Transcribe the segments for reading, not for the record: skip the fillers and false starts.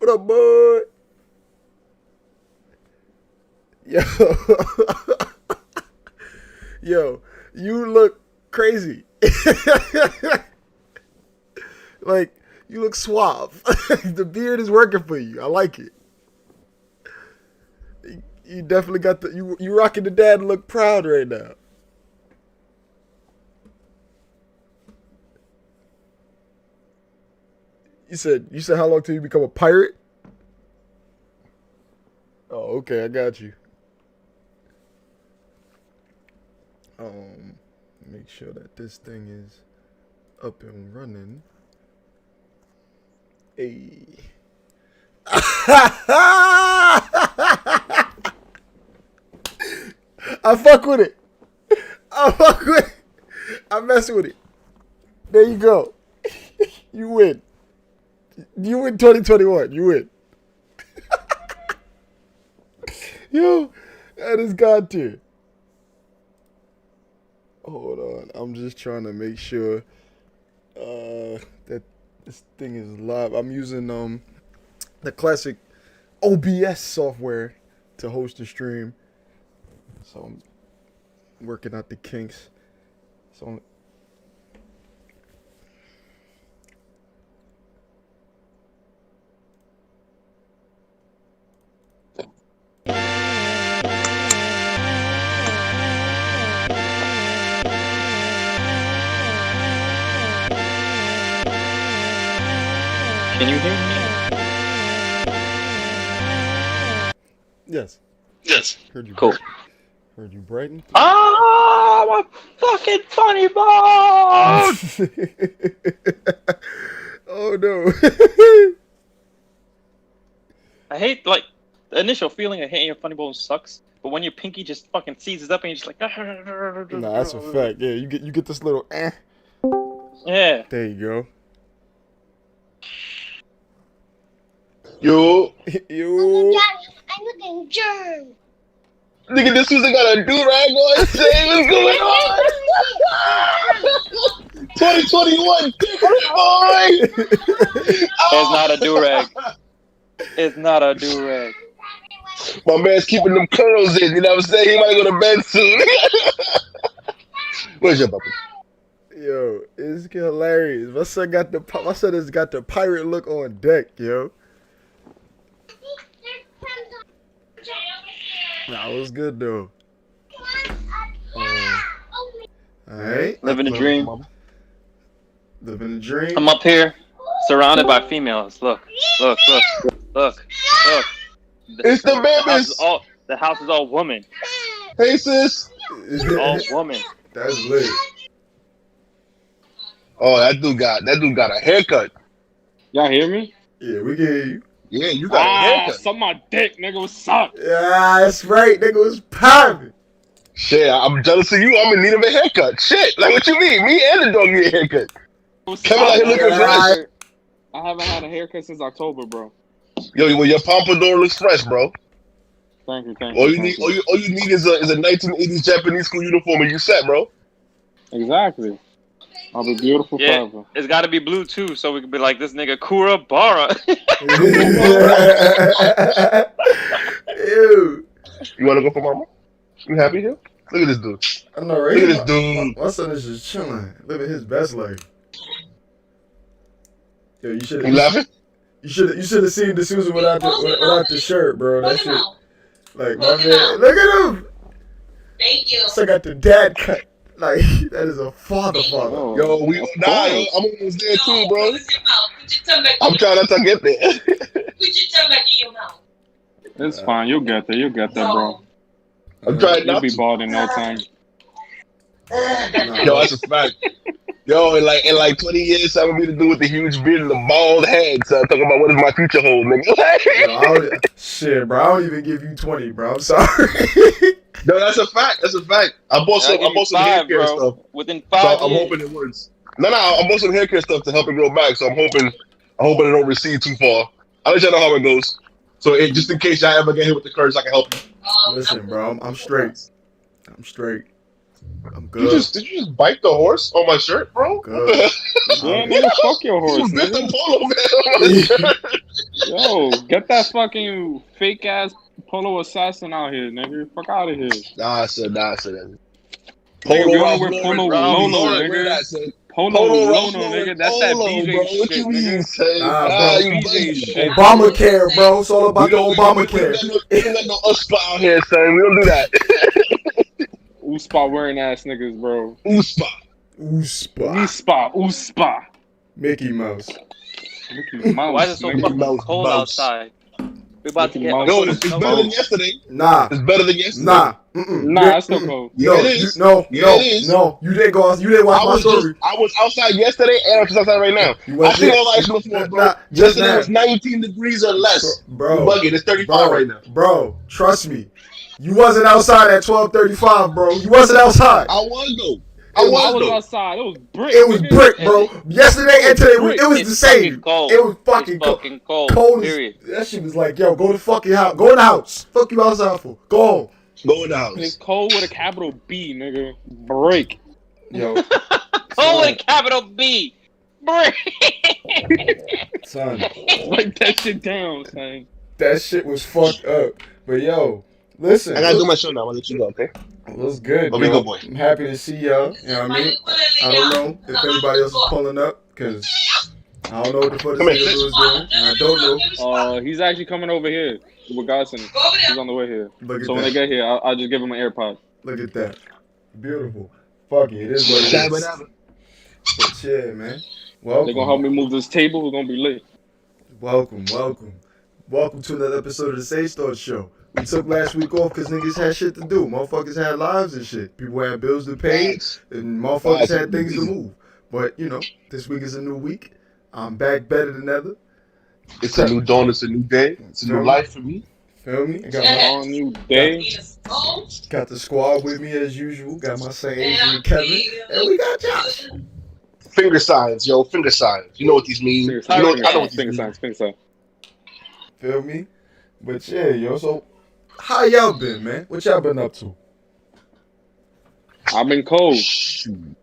What up, bud? Yo. Yo, you look crazy. Like, you look suave. The beard is working for you. I like it. You definitely got you rocking the dad look proud right now. You said how long till you become a pirate? Oh, okay, I got you. Make sure that this thing is up and running. Hey. I fuck with it. I fuck with it. I mess with it. There you go. You win. You win 2021. You win. Yo, that is God tier. Hold on. I'm just trying to make sure that this thing is live. I'm using the classic OBS software to host the stream. So I'm working out the kinks. So can you hear me? yes. Yes. Heard you. Cool. Heard you, Brighton. Oh, my fucking funny bone! Oh no. I hate, like, the initial feeling of hitting your funny bone sucks, but when your pinky just fucking seizes up and you're just like, Nah, that's a fact. Yeah, you get this little Yeah. There you go. Yo, You. I'm looking germ. nigga, this Susan got a do-rag on. Say what's going on? 2021, different boy. It's not a do-rag. It's not a do-rag. My man's keeping them curls in. You know what I'm saying? He might go to bed soon. Where's your puppy? Yo, it's hilarious. My son has got the pirate look on deck, yo. Nah, it was good though. Alright. Living a dream. Living a dream. I'm up here, surrounded by females. Look. It's the babies. The house is all woman. Hey, sis. All woman. That's lit. Oh, that dude got a haircut. Y'all hear me? Yeah, we can hear you. Yeah, you got a haircut. Suck my dick, nigga. What's up? Yeah, that's right. Nigga was popping. Shit, I'm jealous of you. I'm in need of a haircut. Shit, like what you mean? Me and the dog need a haircut. What's Kevin up, out here man? looking fresh. I haven't had a haircut since October, bro. Yo, well, your pompadour looks fresh, bro. Thank you. All you need is a 1980s Japanese school uniform, and you set, bro. Exactly. I'll be beautiful Yeah, forever. it's got to be blue too, so we can be like this nigga Kurabara. Ew. You want to go for mama? You happy here? Look at this dude. I know, right? Look at this dude. My son is just chilling, living his best life. Yo, you should You laughing? You should have seen the Susan without the shirt, bro. That shit. Like my man, look at him. Thank you. So I got the dad cut. Like that is a father. Oh. Yo, I'm almost there too, bro. Close your mouth. Put your tongue back. I'm trying not to get there. Put your tongue back in your mouth. It's fine. You'll get there. bro. I'm trying You'll not be to. bald in no time. Yo, that's a fact. Yo, in like 20 years, I'm gonna be the dude with the huge beard and the bald head. So I'm talking about what does my future hold, nigga. Shit, bro. I don't even give you 20, bro. I'm sorry. No, that's a fact. That's a fact. I bought some hair care stuff. Within So 5 I'm years. hoping it works. No, I bought some hair care stuff to help it grow back. So I'm hoping it don't recede too far. I'll let y'all know how it goes. So just in case y'all ever get hit with the curse, I can help you. Listen, bro. I'm straight. I'm straight. I'm good. Did you just bite the horse on my shirt, bro? Good. Yeah, nigga, fuck your horse, You bit nigga. the polo man on my shirt. Yo, get that fucking fake ass Polo Assassin out here, nigga. Fuck out of here. Nah, son. Nigga, we Ralph only wear Polo Lauren, Lolo, Lauren, wear nigga. that, son. Polo Ralph Lolo, Lauren nigga. That's that Polo, BJ bro. shit, What you mean, nigga. son? Nah, Nah, bro. you BJ bugging. shit. Obamacare, bro. It's all about the We Obamacare. don't got no USPA out here, son. We don't do that. Uspa wearing ass niggas, bro. USPA. Oospa. Uspa. Mickey Mouse. Mickey Mouse. Why is it so nigga. fucking Mouse, cold mouse. outside? We about to Mickey get Mouse. Yo, a it's foot of better snow. than yesterday. Nah. It's better than yesterday. Nah. Mm-mm. Nah, it's still cold. Yeah, No, it is. no, Yeah, no, it is. no. You didn't go. You didn't watch my story. I was outside yesterday and I'm just outside right now. You I wasn't see there. all the ice before, bro. Nah, just Yesterday now. was 19 degrees or less. Bro, You bugging. It's 35 right now. Bro, trust me. You wasn't outside at 12:35, bro. You wasn't outside. I was though. I I was was though. outside. It was brick. It was nigga. brick, bro. Yesterday and today, it was It's the same. fucking cold. It was fucking It's cold. fucking cold. Cold as, Period. that shit was like, yo, go to fucking house. Go in the house. Fuck you outside for. Go home. Go in the And it's house. cold with a capital B, nigga. Break. Yo, Cold with a capital B. Break. son, Write that shit down, son. that shit was fucked up. But yo, listen. I gotta do my show now. I'll let you go, okay? What's good, Let me yo? go, boy. I'm happy to see y'all. You know what I mean? I don't know if anybody else is pulling up, because I don't know what the fuck Come this here, nigga was doing. And I don't know. He's actually coming over here with Godson. Go over He's there. on the way here. Look at So when they that. get here, I'll just give him an AirPod. Look at that. Beautiful. Fuck it. It is what it Dabba is. dabba. But yeah, man. They're gonna help Welcome. me move this table. We're gonna be lit. Welcome. Welcome to another episode of the Sage Thought Show. We took last week off because niggas had shit to do. Motherfuckers had lives and shit. People had bills to pay, Facts. and motherfuckers had things to move. But, you know, this week is a new week. I'm back better than ever. It's a new dawn. It's a new day. It's a new life for me. Feel me? I All new day. got the squad with me as usual. Got my Sage and Kevin. And we got Josh. Finger signs, yo. Finger signs. You know what these mean. Finger You know, signs, I know what these finger mean. signs, finger signs. Feel me? But yeah, yo, so how y'all been, man? What y'all been up to? I've been cold. Shoot.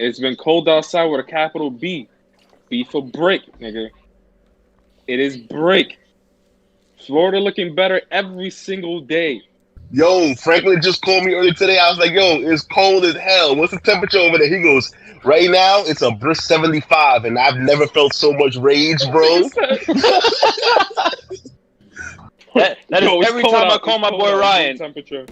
It's been cold outside with a capital B. B for break, nigga. It is break. Florida looking better every single day. Yo, Franklin just called me earlier today. I was like, yo, it's cold as hell. What's the temperature over there? He goes, right now, it's a brisk 75, and I've never felt so much rage, bro. That is Yo, it's every cold time I out. call It's my cold boy out. Ryan. Temperature.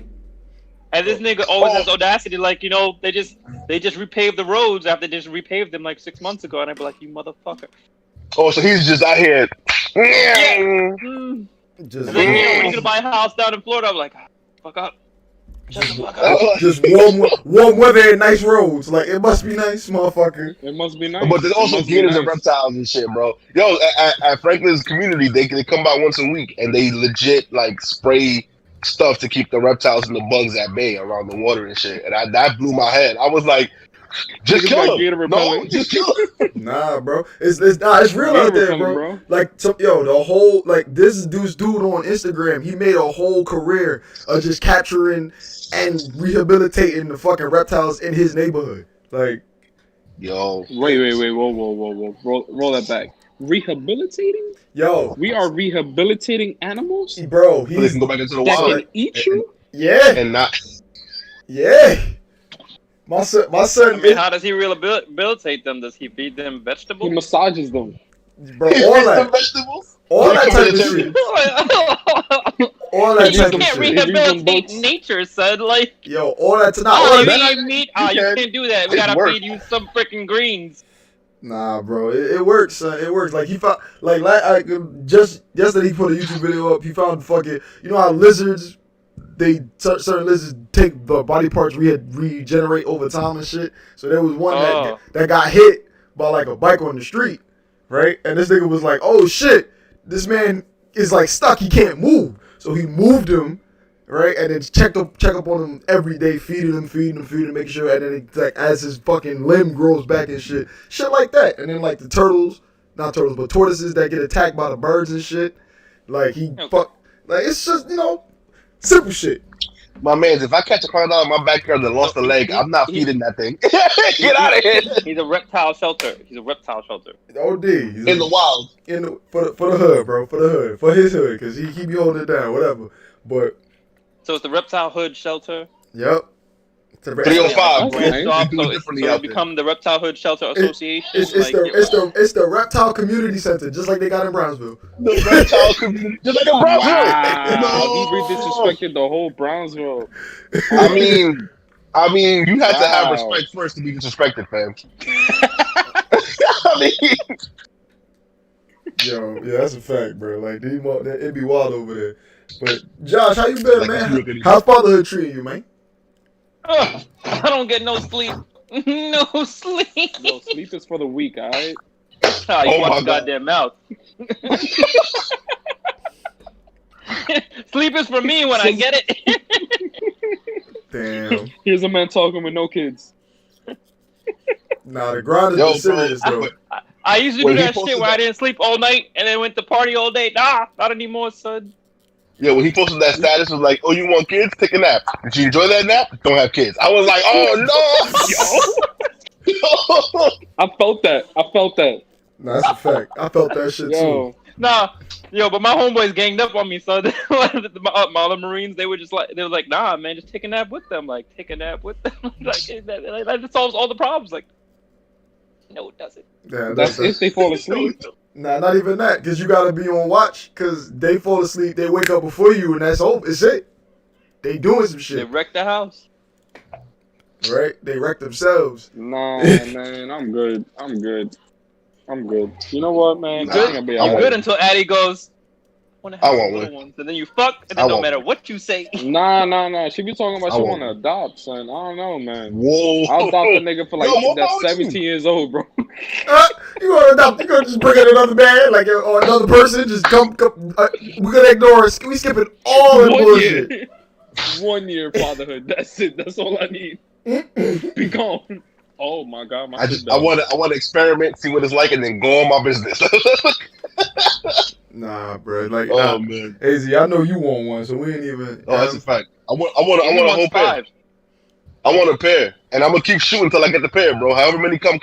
And this nigga always has audacity, like, you know, they just repaved the roads after they just repaved them like 6 months ago, and I'd be like, you motherfucker. Oh, so he's just out here. Mm. Just And then, you know, when you gonna buy a house down in Florida, I'm like, fuck up. Shut the fuck up. just warm weather and nice roads. Like, it must be nice, motherfucker. It must be nice. But there's also It must be gators and nice. reptiles and shit, bro. Yo, at Franklin's community, they come by once a week and they legit like spray stuff to keep the reptiles and the bugs at bay around the water and shit. And that blew my head. I was like, just Niggas kill got gator him. No, repellent. just kill him. Nah, bro. It's real out there, Gator bro. repellent, Like, so, yo, the whole, like, this dude on Instagram, he made a whole career of just capturing and rehabilitating the fucking reptiles in his neighborhood. Like, Yo, Wait. Whoa. Roll that back. Rehabilitating? yo, We are rehabilitating animals bro, so they he's, can go back into the that wild can eat you? yeah, and not. yeah. My son, I mean, how does he rehabilitate them? Does he feed them He vegetables? massages them. bro, He all eats the that, vegetables. all He that type of vegetarian. shit, all that You type of can't shit. rehabilitate boats. nature, son. Like, Yo, all that tonight. oh, All you that, eat meat? Oh, you can. can't do that. We It gotta work. feed you some freaking greens. Nah, bro, it works, son. It works. Like he found, just yesterday he put a YouTube video up. He found fucking, you know how lizards, certain lizards take the body parts regenerate over time and shit. So there was one Oh. that got hit by like a bike on the street, right? And this nigga was like, "Oh shit, this man is like stuck. He can't move." So he moved him, right? And then check up on him every day, feeding him, making sure. And then it's like as his fucking limb grows back and shit like that. And then like the not turtles, but tortoises that get attacked by the birds and shit. Like he Okay. fuck, like it's just simple shit. My man, if I catch a crocodile in my backyard that lost a leg, I'm not feeding that thing. Get out of here. He's a reptile shelter. He's a reptile shelter. OD. He's In the wild. for the hood, bro. For the hood. For his hood, because he be holding it down, whatever. But, So it's the reptile hood shelter. yep. It's a 305, bro. Nice. They So, do it differently so out it become the Reptile Hood Shelter Association. It's like, the Reptile Community Center, just like they got in Brownsville. there. The reptile community. Just like a Brownsville. Wow, he disrespected the whole Brownsville. I mean, you had to have Wow. respect first to be disrespected, fam. I mean, Yo, yeah, that's a fact, bro. Like, it'd be wild over there. But, Josh, how you been, Like, man? How's fatherhood treating you, man? ugh, I don't get no sleep. No sleep. Yo, sleep is for the weak, alright? Oh, you Oh watch my your goddamn mouth. Sleep is for me when I get it. Damn. Here's a man talking with no kids. Nah, the grind is Yo, serious, bro, though. I used to When do he that shit posted where I that- didn't sleep all night and then went to party all day. Nah, not anymore, son. yeah, when he posted that status, was like, "Oh, you want kids? Take a nap. Did you enjoy that nap? Don't have kids." I was like, "Oh no, yo." I felt that. Nah, that's a fact. I felt that shit, too. Yo, Nah, yo, but my homeboys ganged up on me, son. my other Marines, they were like, nah, man, just take a nap with them. Like, take a nap with them. Like, that solves all the problems. Like, no, it doesn't. Yeah, that's if they fall asleep. Nah, not even that, because you gotta be on watch, because they fall asleep, they wake up before you, and that's over. It's it. They doing some They shit, wrecked the house. right? They wreck themselves. Nah, man, I'm good. You know what, man? Nah, I think I'll be I'm I'm alright. good until Addie goes, I I want want little one. ones. And then you fuck, and I then no want matter one. what you say. Nah. She be talking about I she won't. want to adopt, son. I don't know, man. Whoa! I'll adopt a nigga for like Yo, more that's power to you. 17 years old, bro. You gonna adopt? You gonna just bring in another man, like or another person? Just come. We're gonna ignore. We skipping all that bullshit. year. 1 year fatherhood. That's it. That's all I need. Be gone. Oh my god, my shit I done. want to experiment, see what it's like, and then go on my business. Nah, bro. Like, Oh nah. man! AZ, I know you want one, so we ain't even. Oh, that's a fact. I want a He whole wants pair. 5. I want a pair, and I'm gonna keep shooting until I get the pair, bro. However many come.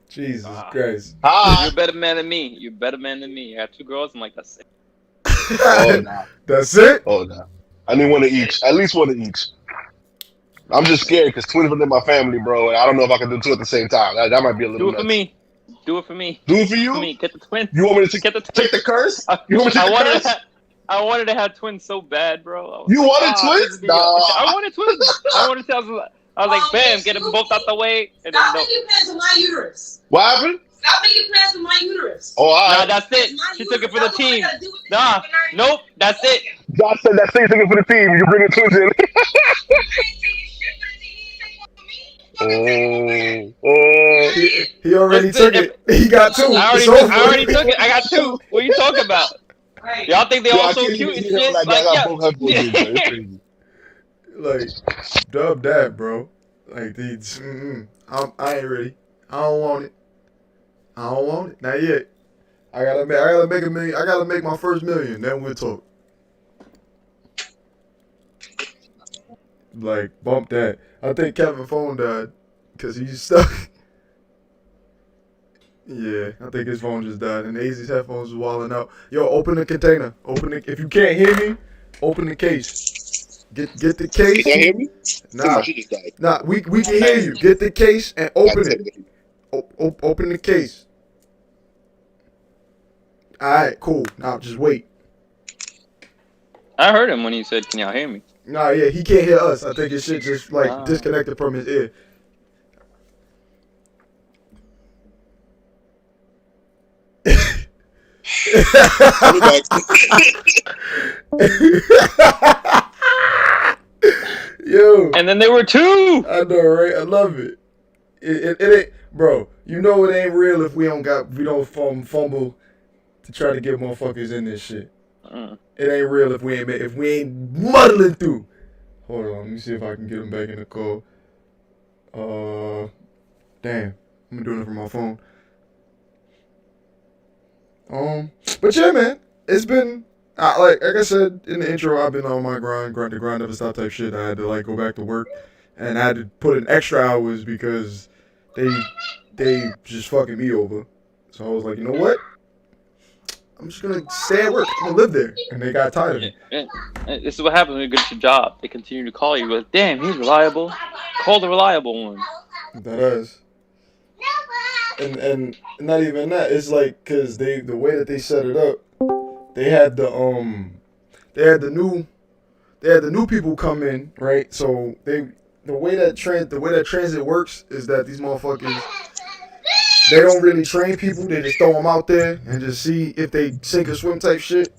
Jesus Christ. You're Ah, a better man than me. You're a better man than me. I had 2 girls. I'm like, that's it. oh nah, That's it. oh nah. I need one of each, at least one of each. I'm just scared because twins within my family, bro, and I don't know if I can do 2 at the same time. That might be a Do little it for nuts. me. Do it for me. Do it for you? For me. Get the twins. You want me to Get the take the curse? I, You want me to I take the wanted curse? to I wanted to have twins so bad, bro. I was You like, wanted this twins? would be- Nah. I wanted twins. I wanted to. I was like, bam, get them both out the way, and then Stop no. making plans with my uterus. What happened? Stop making plans with my uterus. Oh, all Nah, right. that's it. She took it for the team. Nah, nope, that's it. Josh said that same thing for the team. You bringing twins in. Oh. He already Listen, took it. He got 2. I It's already over. took it. I got 2. What are you talking about? Right. Y'all think they Yo, all I so can't cute even and see him shit? like Like, I got yeah. both headphones in, bro. It's crazy. Like, dub that, bro. Like, these. I ain't ready. I don't want it. Not yet. I gotta make $1 million. I gotta make my first $1 million. Then we'll talk. Like, bump that. I think Kevin's phone died because he's stuck. Yeah, I think his phone just died, and AZ's headphones was wilding out. Yo, open the container. If you can't hear me, open the case. Get the case. Can you hear me? Nah, She just died. nah, we can hear you. Get the case and open it. Open the case. All right, cool. Now just wait. I heard him when he said, "Can y'all hear me?" Nah, yeah, he can't hear us. I think his shit just like Ah. disconnected from his ear. I'll be back. Yo, And then there were 2. I know, right? I love it. It ain't, bro. You know it ain't real if we don't fumble to try to get motherfuckers in this shit. It ain't real if we ain't muddling through. Hold on, let me see if I can get him back in the call. Damn, I'm doing it from my phone. But yeah, man, it's been like I said in the intro, I've been on my the grind never stop type shit. I had to like go back to work, and I had to put in extra hours because they just fucking me over. So I was like, you know what? I'm just gonna stay at work. I'm gonna live there, and they got tired of me. And this is what happens when you get your job. They continue to call you, but damn, he's reliable. Call the reliable one. That is. And not even that. It's like because the way that they set it up, they had the new people come in, right? So the way that transit works is that these motherfuckers, they don't really train people. They just throw them out there and just see if they sink or swim type shit.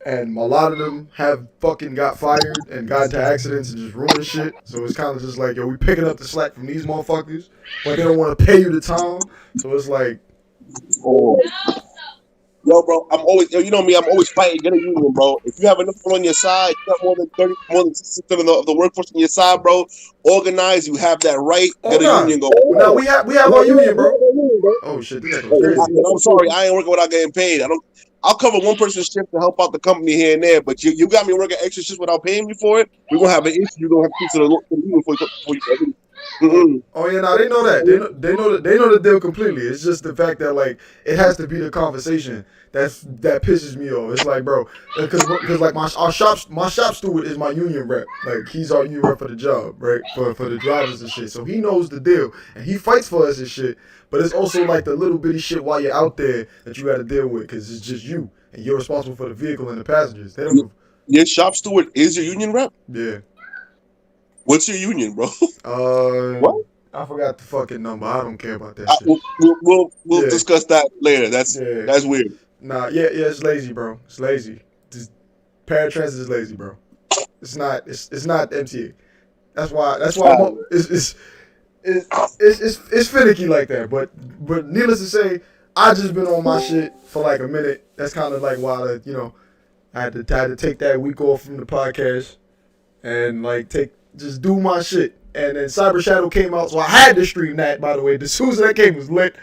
And a lot of them have fucking got fired and got into accidents and just ruined shit. So it's kind of just like, yo, we picking up the slack from these motherfuckers, but they don't want to pay you the time. So it's like, Oh. Yo, bro, I'm always, you know me, I'm always fighting, get a union, bro. If you have enough people on your side, you got more than 60% of the workforce on your side, bro. Organize, you have that right, get a union go. Now we have our union, bro. Oh shit, this is crazy. I'm sorry, I ain't working without getting paid. I'll cover one person's shift to help out the company here and there, but you got me working extra shifts without paying me for it. We're gonna have an issue. You're gonna have to speak to the union before you. Oh yeah, no, they know that. They know the deal completely. It's just the fact that like it has to be the conversation that pisses me off. It's like, bro, because like our shop steward is my union rep. Like he's our union rep for the job, right? For the drivers and shit. So he knows the deal and he fights for us and shit. But it's also like the little bitty shit while you're out there that you got to deal with because it's just you and you're responsible for the vehicle and the passengers. They don't. Your shop steward is your union rep? Yeah. What's your union, bro? What? I forgot the fucking number. I don't care about that shit. We'll discuss that later. That's weird. Nah, it's lazy, bro. It's lazy. Paratransit is lazy, bro. It's not MTA. That's why it's finicky like that. But needless to say, I just been on my shit for like a minute. That's kind of like why I had to take that week off from the podcast and like just do my shit. And then Cyber Shadow came out, so I had to stream that. By the way, as soon as that game was lit,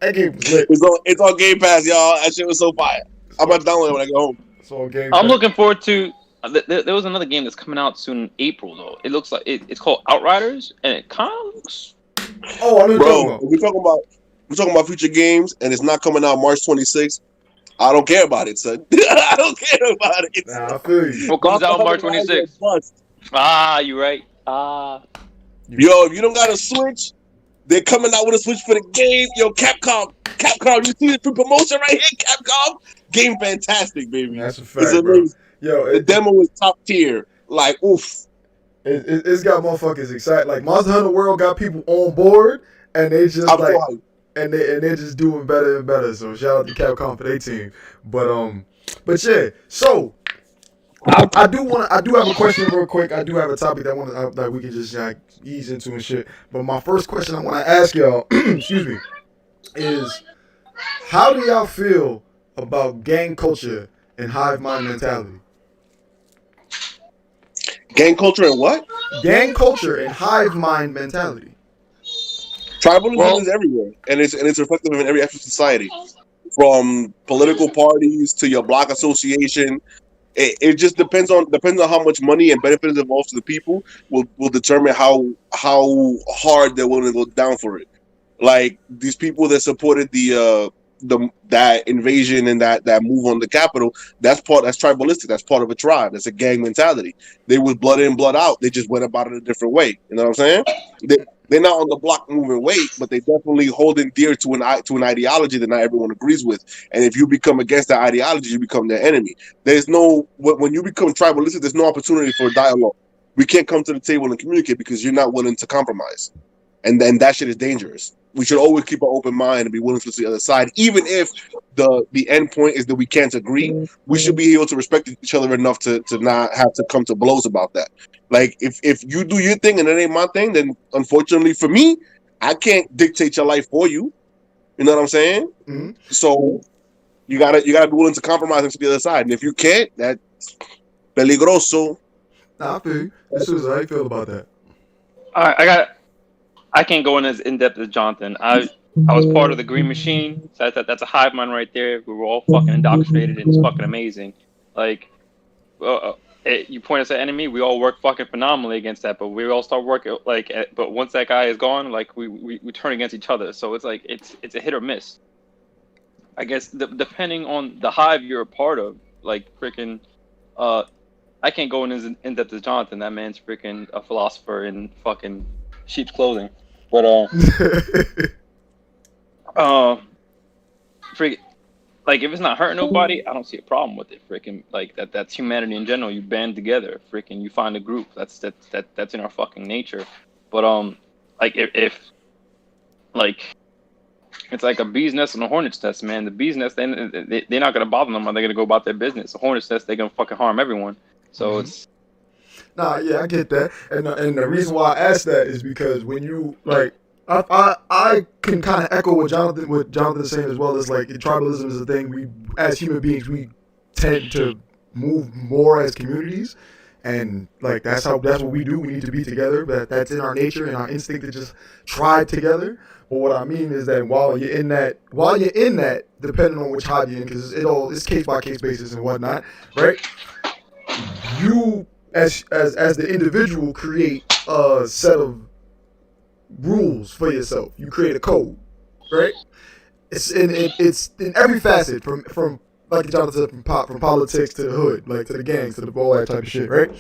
It's on Game Pass, y'all. That shit was so fire. I'm about to download it when I get home. It's on Game Pass. I'm looking forward to. There was another game that's coming out soon in April though. It looks like it's called Outriders, and it kind of looks. Oh, I know bro. We're talking about future games, and it's not coming out March 26th. I don't care about it, son. I don't care about it. Nah, I feel you. What comes out March 26th? You're right. Yo, if you don't got a Switch, they're coming out with a Switch for the game. Yo, Capcom, you see the free promotion right here, Capcom? Game fantastic, baby. That's a fact, bro. Yo, the demo is top tier. Like, oof. It's got motherfuckers excited. Like, Monster Hunter World got people on board, and they just and they're just doing better and better. So shout out to Capcom for their team. But yeah. So I do have a question real quick. I do have a topic that we can just ease into and shit. But my first question I want to ask y'all, excuse me, is how do y'all feel about gang culture and hive mind mentality? Gang culture and what? Gang culture and hive mind mentality. Tribalism is everywhere, and it's reflective in every aspect of society, from political parties to your block association. It just depends on how much money and benefit is involved to the people will determine how hard they're willing to go down for it. Like these people that supported that invasion and that move on the Capitol, that's tribalistic. That's part of a tribe. That's a gang mentality. They was blood in, blood out. They just went about it a different way. You know what I'm saying? They're not on the block moving weight, but they definitely holding dear to an ideology that not everyone agrees with. And if you become against that ideology, you become their enemy. When you become tribalistic, there's no opportunity for dialogue. We can't come to the table and communicate because you're not willing to compromise. And then that shit is dangerous. We should always keep an open mind and be willing to see the other side, even if the end point is that we can't agree. We should be able to respect each other enough to not have to come to blows about that. Like if you do your thing and it ain't my thing, then unfortunately for me, I can't dictate your life for you. You know what I'm saying? Mm-hmm. So you gotta be willing to compromise and to the other side. And if you can't, that's peligroso. Nah, I feel you. This is how you feel about that. All right, I can't go in depth as Jonathan. I was part of the Green Machine. So that's a hive mind right there. We were all fucking indoctrinated and it's fucking amazing. Like, you point us at enemy, we all work fucking phenomenally against that, but we all start working like. But once that guy is gone, like we turn against each other. So it's like it's a hit or miss. I guess depending on the hive you're a part of, like freaking, I can't go in depth as Jonathan. That man's freaking a philosopher in fucking sheep's clothing. But freaking, like if it's not hurting nobody, I don't see a problem with it. Freaking, like that's humanity in general. You band together, freaking, you find a group. That's in our fucking nature. But like if like it's like a bee's nest and a hornet's nest, man. The bee's nest, they're not gonna bother them. They're gonna go about their business. The hornet's nest, they're gonna fucking harm everyone. So it's. Nah, yeah, I get that, and the reason why I asked that is because when you like, I can kind of echo what Jonathan's saying as well as like tribalism is a thing. We as human beings we tend to move more as communities, and like that's what we do. We need to be together. That's in our nature and our instinct to just try together. But what I mean is that while you're in that, depending on which hive you're in, because it's case by case basis and whatnot, right? You as the individual create a set of rules for yourself. You create a code, right? It's in every facet from like Jonathan said, from politics to the hood, like to the gangs, to the all that type of shit, right?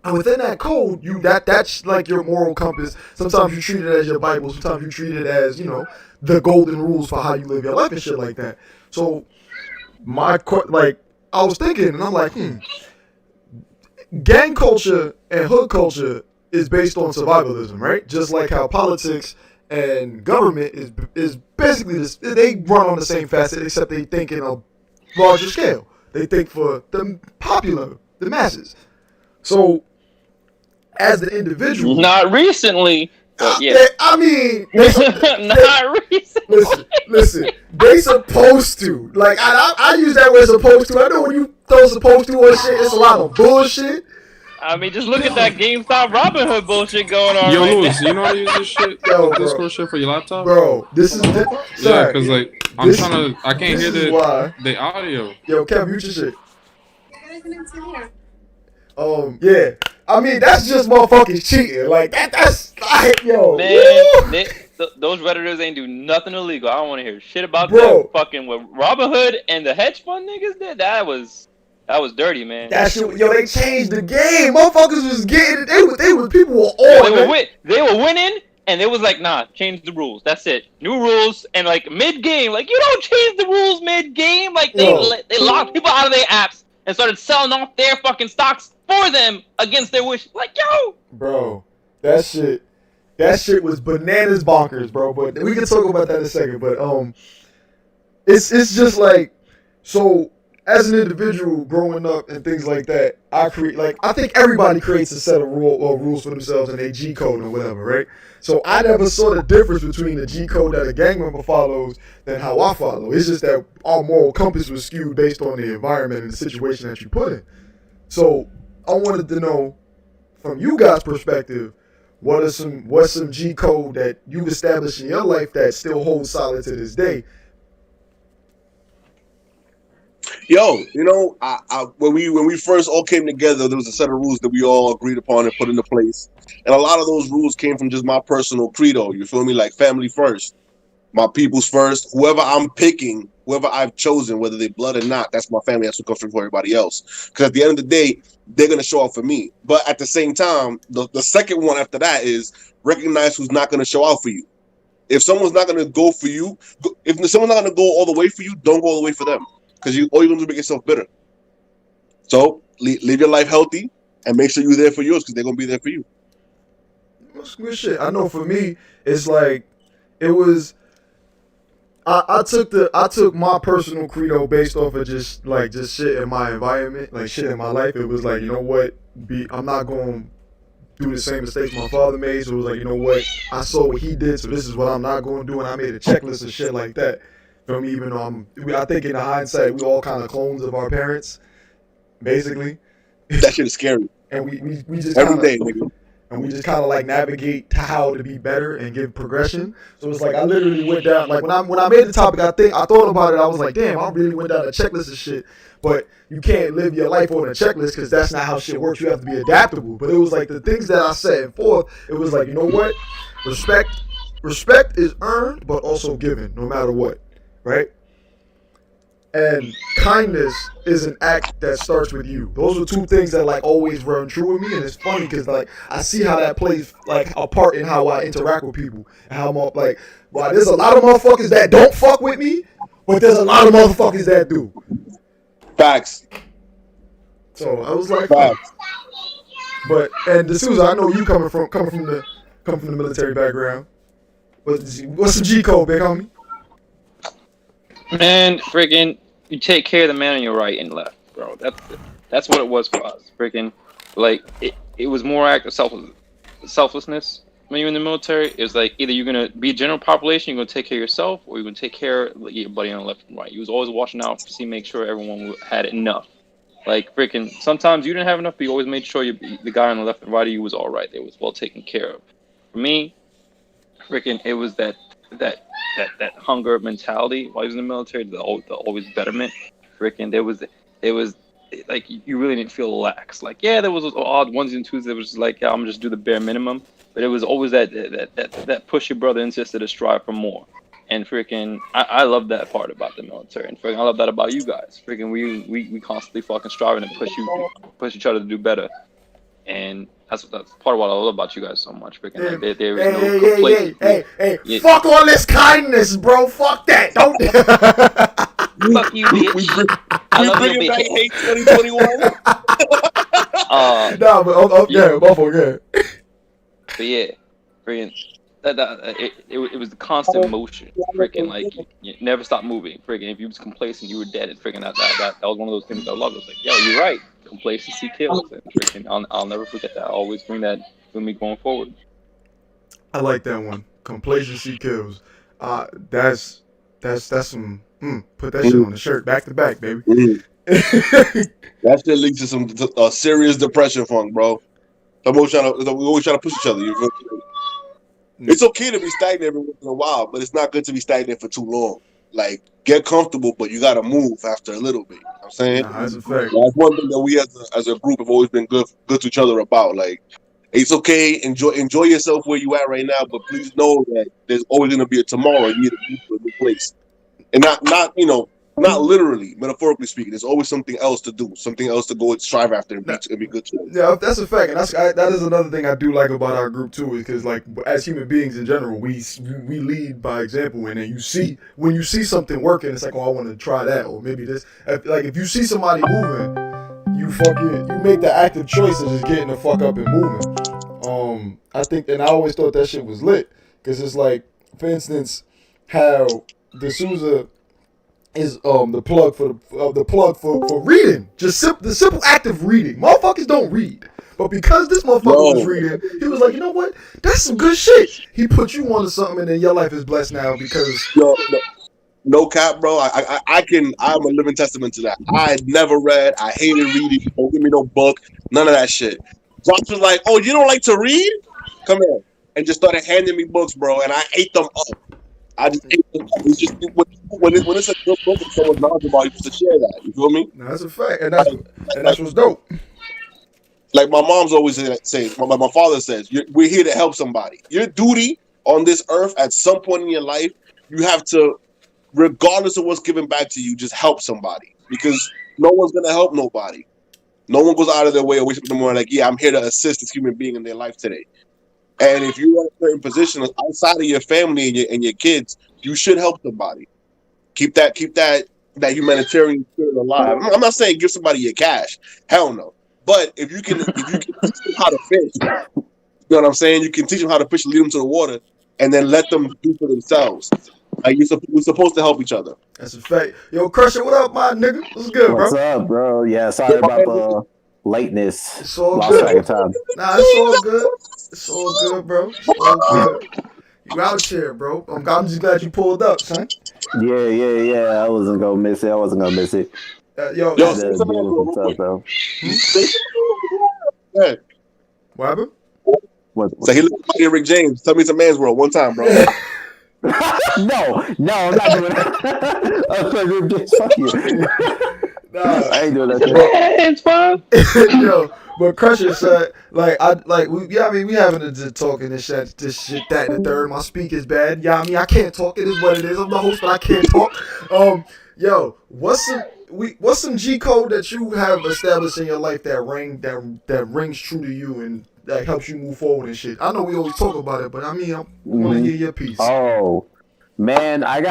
And within that code, that's like your moral compass. Sometimes you treat it as your Bible. Sometimes you treat it as, the golden rules for how you live your life and shit like that. So I was thinking, and I'm like, gang culture and hood culture is based on survivalism, right? Just like how politics and government is basically this. They run on the same facet, except they think in a larger scale. They think for the masses. So, as the individual, not recently. Yeah. I mean, not recently. Listen. They supposed to. Like I use that word supposed to. I know when you throw supposed to on shit, it's a lot of bullshit. I mean, just look at that GameStop Robinhood bullshit going on. Yo, right Lewis, now. you know how to use this shit? Yo, Discord shit for your laptop? Bro, this is yeah, because like I can't hear the audio. Yo, Kev, mute your shit. Yeah. I mean, that's just motherfuckers cheating. Like that's like, yo. Man, those Redditors ain't do nothing illegal. I don't want to hear shit about them fucking with Robinhood and the hedge fund niggas did. That was dirty, man. That shit, yo, they changed the game. Motherfuckers was getting it. They was people were on. They were winning, and it was like, nah, change the rules. That's it. New rules, and like mid game, like you don't change the rules mid game. Like they locked people out of their apps and started selling off their fucking stocks for them against their wish. Like, yo, bro, that shit was bananas bonkers, bro. But we can talk about that in a second. But it's just like, so as an individual growing up and things like that, I think everybody creates a set of rules for themselves and a G code or whatever, right? So I never saw the difference between the G code that a gang member follows than how I follow. It's just that our moral compass was skewed based on the environment and the situation that you put in. So I wanted to know from you guys' perspective, what's some G code that you've established in your life that still holds solid to this day? Yo, when we first all came together, there was a set of rules that we all agreed upon and put into place. And a lot of those rules came from just my personal credo. You feel me? Like family first, my people's first. Whoever I'm picking, whoever I've chosen, whether they blood or not, that's my family. That's what comes for everybody else. Because at the end of the day, they're gonna show out for me. But at the same time, the second one after that is recognize who's not gonna show out for you. If someone's not gonna go for you, if someone's not gonna go all the way for you, don't go all the way for them. Because all you're going to do is make yourself bitter. So, live your life healthy and make sure you're there for yours because they're going to be there for you. That's good shit. I know for me, it's like, it was, I took my personal credo based off of just shit in my environment, like shit in my life. It was like, you know what, I'm not going to do the same mistakes my father made. So it was like, you know what, I saw what he did, so this is what I'm not going to do. And I made a checklist of shit like that. From even though I think in the hindsight we all kind of clones of our parents, basically. That shit is scary. And we just every day, nigga. and we just kind of like navigate to how to be better and give progression. So it's like I literally went down, like when I made the topic, I thought about it. I was like, damn, I really went down a checklist of shit. But you can't live your life on a checklist because that's not how shit works. You have to be adaptable. But it was like the things that I said forth. It was like, you know what? Respect is earned, but also given, no matter what, right? And kindness is an act that starts with you. Those are two things that like always run true with me, and it's funny because like I see how that plays like a part in how I interact with people and how I'm like, wow, there's a lot of motherfuckers that don't fuck with me, but there's a lot of motherfuckers that do. Facts. So I was like, Facts. but and D'Souza, I know you coming from the military background. What's the G code, big homie? Man, friggin', you take care of the man on your right and left, bro. That's what it was for us. Friggin', like it was more act of selflessness when you're in the military. It's like either you're gonna be general population, you're gonna take care of yourself, or you're gonna take care of your buddy on the left and right. You was always watching out to make sure everyone had enough. Like freaking, sometimes you didn't have enough, but you always made sure the guy on the left and right of you was all right. They was well taken care of. For me, freaking, it was that hunger mentality while I was in the military, the always betterment. Freaking, there was like you really didn't feel lax. Like yeah, there was those odd onesies and twosies that was just like, yeah, I'm gonna just do the bare minimum. But it was always that push your brother and sister to strive for more. And freaking, I love that part about the military, and freaking, I love that about you guys. Freaking, we constantly fucking striving to push each other to do better, and that's part of what I love about you guys so much. Freaking, like there is no complacency. Hey, fuck all this kindness, bro. Fuck that. Don't. Fuck you, bitch. I love you, bringing back bitch. hate 2021. Nah, but yeah, Buffalo, yeah. But yeah, freaking. It was the constant motion, freaking, like you never stop moving, freaking. If you was complacent, you were dead. And freaking that was one of those things I loved. It was like, yo, you're right. Complacency kills. And freaking, I'll never forget that. I always bring that with me going forward. I like that one. Complacency kills. That's some. Put that shit on the shirt, back to back, baby. That shit leads to some serious depression funk, bro. We always trying to push each other. You feel me? It's okay to be stagnant every once in a while, but it's not good to be stagnant for too long. Like, get comfortable, but you got to move after a little bit. You know what I'm saying? Nah, that's a fact. That's one thing that we as a group have always been good to each other about. Like, it's okay, enjoy yourself where you at right now, but please know that there's always going to be a tomorrow. You need to move to a new place. And not literally, metaphorically speaking. There's always something else to do, something else to go and strive after and be good to. Yeah, that's a fact, and that is another thing I do like about our group too, is because like as human beings in general, we lead by example, and then when you see something working, it's like, oh, I want to try that, or maybe this. If you see somebody moving, you make the active choice of just getting the fuck up and moving. I think, and I always thought that shit was lit, because it's like, for instance, how D'Souza is the plug for reading. Just the simple act of reading. Motherfuckers don't read, but because this motherfucker was reading, he was like, you know what? That's some good shit. He put you onto something, and then your life is blessed now because. No cap, bro. I'm a living testament to that. I never read. I hated reading. Don't give me no book. None of that shit. Josh was like, "Oh, you don't like to read? Come here," and just started handing me books, bro. And I ate them up. I just ate them up. It's just when it's a good book and someone's knowledgeable, you to share that. You feel me? No, that's a fact, and that's what's dope. Like my mom's always says, my father says, we're here to help somebody. Your duty on this earth at some point in your life, you have to, regardless of what's given back to you, just help somebody, because no one's gonna help nobody. No one goes out of their way or wakes up in the morning like, yeah, I'm here to assist this human being in their life today. And if you're in a certain position outside of your family and your kids, you should help somebody. Keep that humanitarian spirit alive. I'm not saying give somebody your cash. Hell no. But if you can teach them how to fish, you know what I'm saying? You can teach them how to fish, lead them to the water, and then let them do for themselves. Like we're supposed to help each other. That's a fact. Yo, Crusher, what up, my nigga? What's good, bro? What's up, bro? Yeah, sorry about the lateness. It's all Lost good. track of time. Nah, it's all good. It's all good, bro. It's all good. You out here, bro. I'm just glad you pulled up, son. Yeah. I wasn't gonna miss it. Yo, That's beautiful stuff, though. Yeah. What happened? So he looked like Rick James. Tell me it's a man's world one time, bro. no, I'm not doing that. I was like, Rick James, fuck you. Nah. I ain't doing that shit. It's fun. Yo, but Crusher said, we having a talk and this shit, that, and the third. My speak is bad. Yeah, I mean, I can't talk. It is what it is. I'm the host, but I can't talk. Yo, what's some G code that you have established in your life that rings true to you and that helps you move forward and shit? I know we always talk about it, but I mean, I want to hear your piece. Oh. Man, I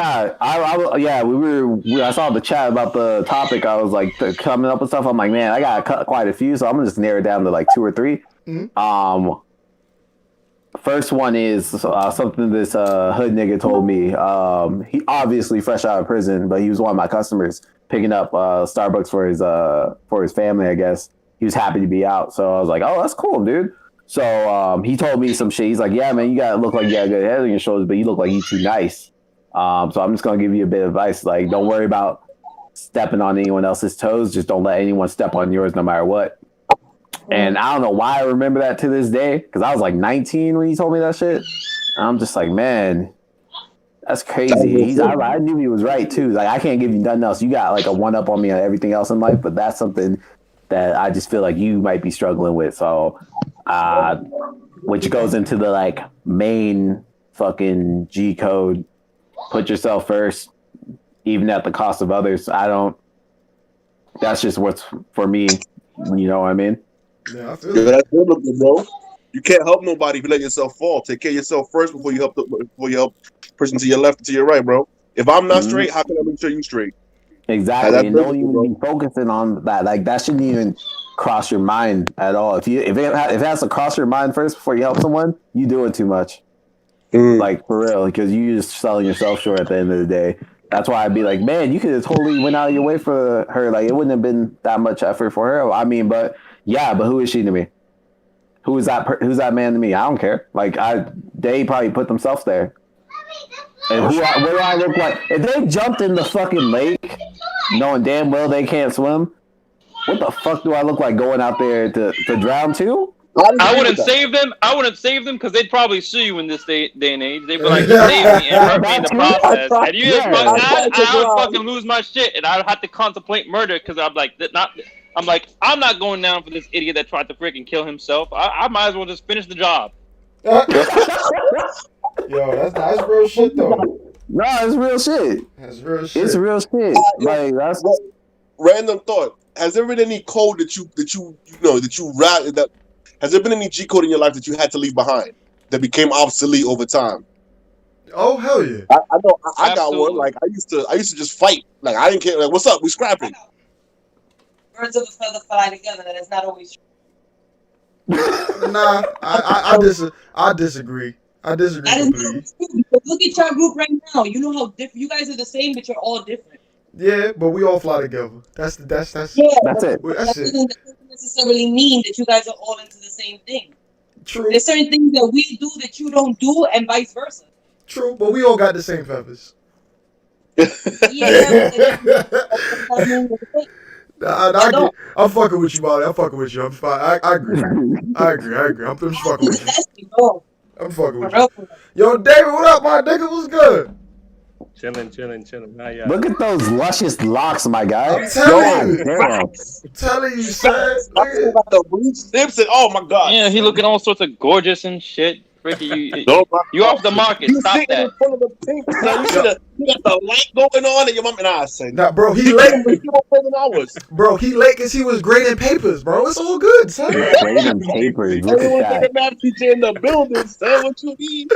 saw the chat about the topic. I was like coming up with stuff. I'm like, man, I got quite a few, so I'm gonna just narrow it down to like 2 or 3. Mm-hmm. First one is something this hood nigga told me. He obviously fresh out of prison, but he was one of my customers picking up Starbucks for his family, I guess. He was happy to be out, so I was like, oh, that's cool, dude. So he told me some shit. He's like, yeah, man, you gotta look like you got a good head on your shoulders, but you look like you too nice. So I'm just gonna give you a bit of advice. Like, don't worry about stepping on anyone else's toes. Just don't let anyone step on yours, no matter what. And I don't know why I remember that to this day, because I was like 19 when he told me that shit. And I'm just like, man, that's crazy. I knew he was right too. Like, I can't give you nothing else. You got like a one up on me on everything else in life, but that's something that I just feel like you might be struggling with. So, which goes into the like main fucking G code. Put yourself first, even at the cost of others. That's just what's for me. You know what I mean? Yeah, I feel Yeah, that's biblical, bro. You can't help nobody if you let yourself fall. Take care of yourself first before you help the person to your left and to your right, bro. If I'm not straight, how can I make sure you straight? Exactly. That's And don't biblical, even be focusing on that. Like, that shouldn't even cross your mind at all. If it has to cross your mind first before you help someone, you doing too much. Like, for real, because you just selling yourself short at the end of the day. That's why I'd be like, man, you could have totally went out of your way for her. Like, it wouldn't have been that much effort for her. I mean, but who is she to me? Who's that man to me? I don't care. Like, they probably put themselves there. And what do I look like? If they jumped in the fucking lake, knowing damn well they can't swim, what the fuck do I look like going out there to drown too? I wouldn't save them. I wouldn't save them because they'd probably sue you in this day and age. They'd be like, "You saved me and hurt me in the process." And you just I would fucking lose my shit, and I'd have to contemplate murder because I'm not going down for this idiot that tried to freaking kill himself. I might as well just finish the job. Yo, that's real shit though. No, it's real shit. That's real shit. It's real shit. Like, that's random thought. Has there been any code has there been any G code in your life that you had to leave behind that became obsolete over time? Oh hell yeah! I know. I got one. Like, I used to just fight. Like, I didn't care. Like, what's up? We scrapping. Birds of a feather fly together. That's not always true. Nah, I disagree. I disagree That is not completely. true. Because look at your group right now. You know how different. You guys are the same, but you're all different. Yeah, but we all fly together. That's Yeah, it. it. that doesn't necessarily mean that you guys are all into the same thing. True. There's certain things that we do that you don't do, and vice versa. True, but we all got the same feathers. Yeah, I'm fucking with you, Molly. I'm fucking with you. I'm fine. I agree. I agree. I'm just fucking with you. I'm fucking with you. Yo, David, what up, my nigga? What's good? Chilling. How y'all? Look at those luscious locks, my guy. I'm telling you. Damn. I'm telling you, son. I got the bleach tips and oh my god. Yeah, he looking all sorts of gorgeous and shit. Ricky, No, you off the market. You Stop sitting that. in front of the pink, son. You got the light going on, and your mom and I say, Nah, bro, he late. hours. Bro, he late because he was grading papers, bro. It's all good, son. Grading papers. Look Everyone at think a that. math teacher in the building, son. What you mean?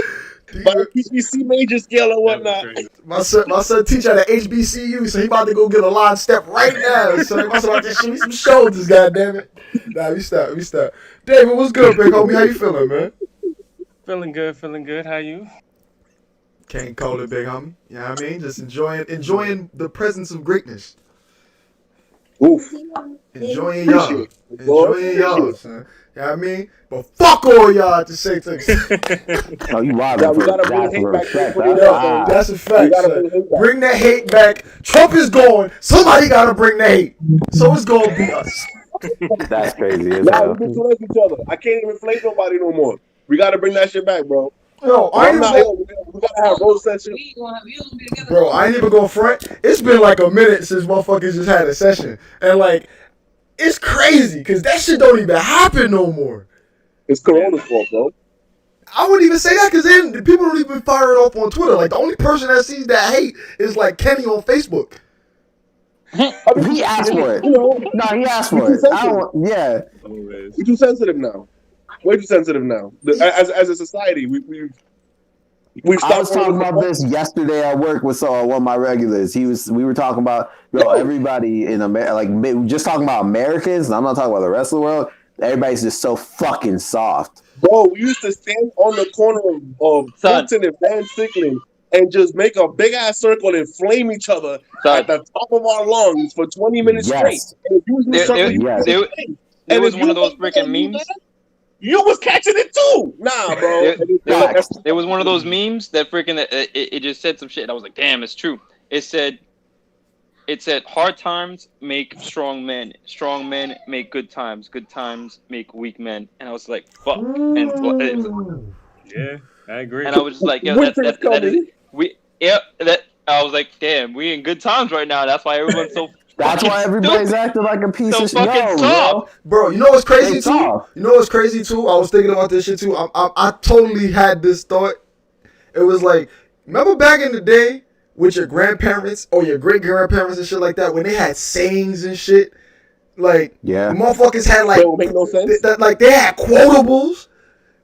By the PCC major scale or whatnot. My son teach at the HBCU, so he about to go get a line step right now. So he must about to show me some shoulders, goddammit. Nah, we stop. David, what's good, big homie? How you feeling, man? Feeling good. How you? Can't call it big homie. You know what I mean? Just enjoying the presence of greatness. Oof. Enjoying y'all. Enjoying y'all, son. You know what I mean? But fuck all y'all at the same time. Oh, you wild. Yeah, we gotta bring hate back to the Yo, that's a fact, son. Bring that hate back. Trump is gone. Somebody gotta bring the hate. So it's gonna be us. That's crazy. Yeah, we neutralize each other. I can't even flame nobody no more. We gotta bring that shit back, bro. Yo, I ain't I'm not. even We gotta have roast session. We gonna be together. bro, I ain't even gonna front. It's been like a minute since motherfuckers just had a session. And like, it's crazy because that shit don't even happen no more. It's Corona's fault, bro. I wouldn't even say that because then people don't even fire it off on Twitter. Like, the only person that sees that hate is like Kenny on Facebook. He asked for it. You know, No, he asked for it. I don't. Yeah. we're too sensitive now. Way too sensitive now. As a society, we've I stopped. was talking about this yesterday at work with one of my regulars. We were talking about everybody in America, like just talking about Americans. And I'm not talking about the rest of the world. Everybody's just so fucking soft. Bro, we used to stand on the corner of Fulton and Van Sickling and just make a big ass circle and flame each other at the top of our lungs for 20 minutes straight. And if you was in the circle, you was in the face. It And was if one you of those wasn't freaking doing memes. that, you was catching it too. Nah, bro. There was one of those memes that freaking it just said some shit. And I was like, damn, it's true. It said hard times make strong men make good times make weak men. And I was like, fuck. Yeah, I agree. And I was just like, yo, that is I was like, damn, we in good times right now. That's why everyone's so That's why everybody's acting like a piece so of shit. fucking soft. Bro, you know what's crazy They too? soft. You know what's crazy too? I was thinking about this shit too. I totally had this thought. It was like, remember back in the day with your grandparents or your great grandparents and shit like that when they had sayings and shit? Like, motherfuckers had like, don't make no sense. Like they had quotables.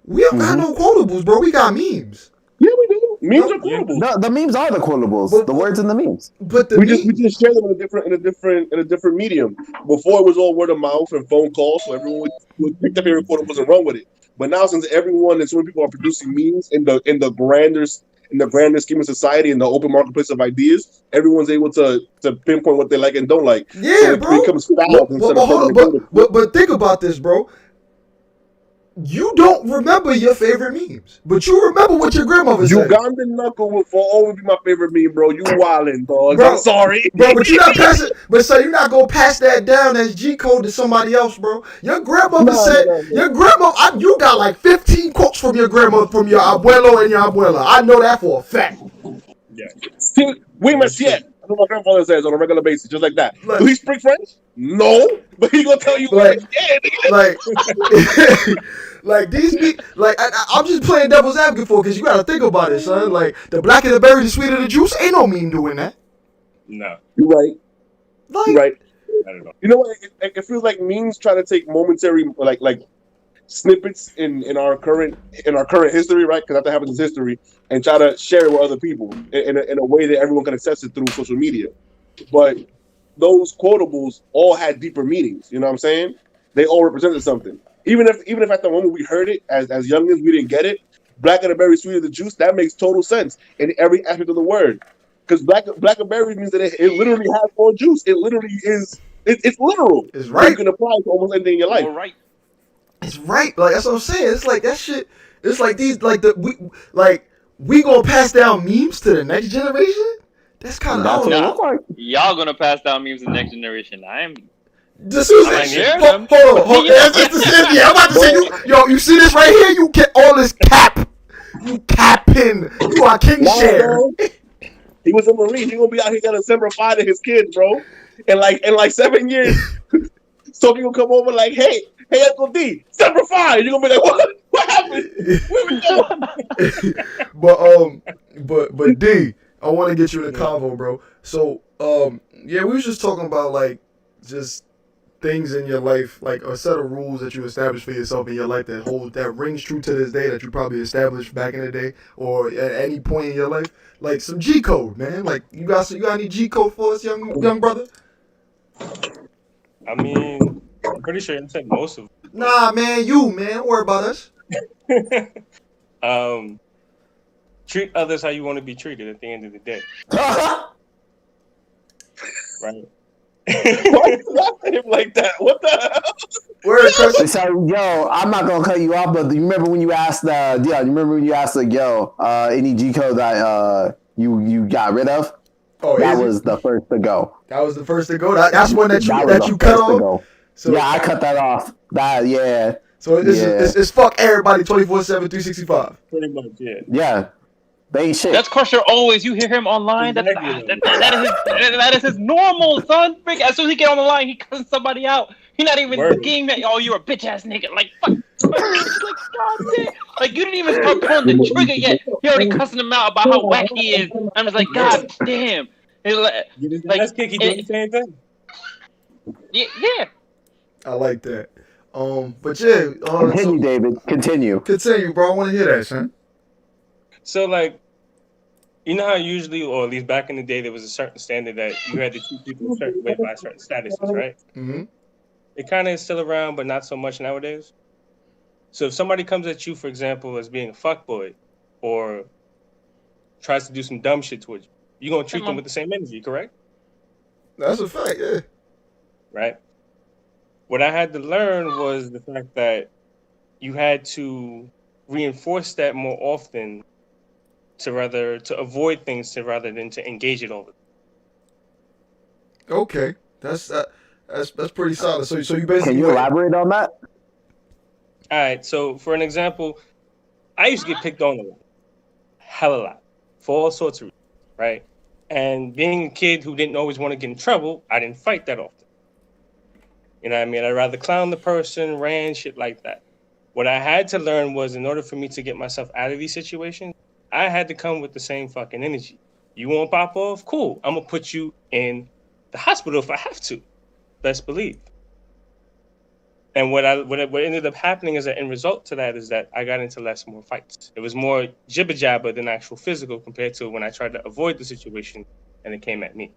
We don't got no quotables, bro. We got memes. Yeah, we do. Memes are quotables. No, the memes are the quotables. The words in the memes. But we just share them in a different medium. Before it was all word of mouth and phone calls, so everyone would pick up their quotables and run with it. But now, since everyone and so many people are producing memes in the grander scheme of society, in the open marketplace of ideas, everyone's able to pinpoint what they like and don't like. Yeah, so it bro. becomes fouled instead of but think about this, bro. You don't remember your favorite memes, but you remember what your grandmother said. Ugandan knuckle will always be my favorite meme, bro. You wildin', dog. Bro, I'm sorry, bro, but you're not passing. But so you're not gonna pass that down as G code to somebody else, bro. Your grandmother said. Your grandma. You got like 15 quotes from your grandmother, from your abuelo and your abuela. I know that for a fact. Yeah. We must yet. That's what my grandfather says on a regular basis, just like that. Do he speak French? No, but he gonna tell you like like these people, like I'm just playing devil's advocate for, because you gotta think about it, son. Like, the blacker the berry, the sweeter the juice. Ain't no meme doing that. No, you're right. Like, you're right. I don't know. You know what? It feels like memes try to take momentary like snippets in our current history, right? Because that happens in history, and try to share it with other people in a way that everyone can access it through social media. But those quotables all had deeper meanings. You know what I'm saying? They all represented something. Even if at the moment we heard it as youngins, we didn't get it. Black and the berry, sweeter the juice. That makes total sense in every aspect of the word. Because black and berry means that it literally has more juice. It literally is. It's literal. It's right. You can apply it to almost anything in your life. All right. It's right. Like, that's what I'm saying. It's like that shit. It's like these, like we gonna pass down memes to the next generation. That's kind of Y'all gonna pass down memes to the next generation. I am. This is hold on. Yeah, I'm about to say, you see this right here? You get all this cap. You capping. You are king share. He was a Marine. He gonna be out here gonna semper to his kids, bro. In like 7 years, so people come over like, hey, Uncle D, Semper Fi. You're gonna be like, what happened? Where we go? But D, I want to get you in the convo, bro. So, yeah, we was just talking about like just things in your life, like a set of rules that you established for yourself in your life that rings true to this day, that you probably established back in the day or at any point in your life. Like some G code, man. Like you got any G code for us, young brother? I mean, I'm pretty sure you said most of them. Nah, man, don't worry about us. Treat others how you want to be treated at the end of the day. Right. Why you laughing at him like that? What the hell? Word, so, yo, I'm not gonna cut you off, but you remember when you asked, any G code that you got rid of? Oh, that was the first to go. That was the first to go. That's one that you cut off. So, yeah, I cut that off. So it's, Yeah. it's fuck everybody 24/7, 365. Pretty much, yeah. Yeah, they ain't shit. That's Crusher always. You hear him online. Exactly. That is his normal, son. Freak. As soon as he get on the line, he cussing somebody out. He not even Word. getting that. Oh, you're a bitch ass nigga. Like fuck. Like God damn. Like you didn't even start pulling the trigger yet. He already cussing him out about how whack he is. I'm just like, God damn. It's like, Get his like, ass kicked. He doing the same thing. yeah. I like that. But yeah, Continue, so David. Continue. continue, bro. I want to hear that, son. So like, you know how usually, or at least back in the day, there was a certain standard that you had to treat people a certain way by certain statuses, right? Mm-hmm. It kind of is still around, but not so much nowadays. So if somebody comes at you, for example, as being a fuckboy, or tries to do some dumb shit towards you, you're gonna treat them with the same energy, correct? That's a fact, yeah. Right? What I had to learn was the fact that you had to reinforce that more often to avoid things rather than to engage it all the time. Okay, that's pretty solid. So you basically Can you elaborate on that? All right, so for an example, I used to get picked on a lot, hell a lot, for all sorts of reasons, right? And being a kid who didn't always want to get in trouble, I didn't fight that often. You know what I mean? I'd rather clown the person, ran, shit like that. What I had to learn was in order for me to get myself out of these situations, I had to come with the same fucking energy. You want to pop off? Cool. I'm going to put you in the hospital if I have to. Best believe. And what ended up happening as an end result to that is that I got into more fights. It was more jibber jabber than actual physical compared to when I tried to avoid the situation and it came at me.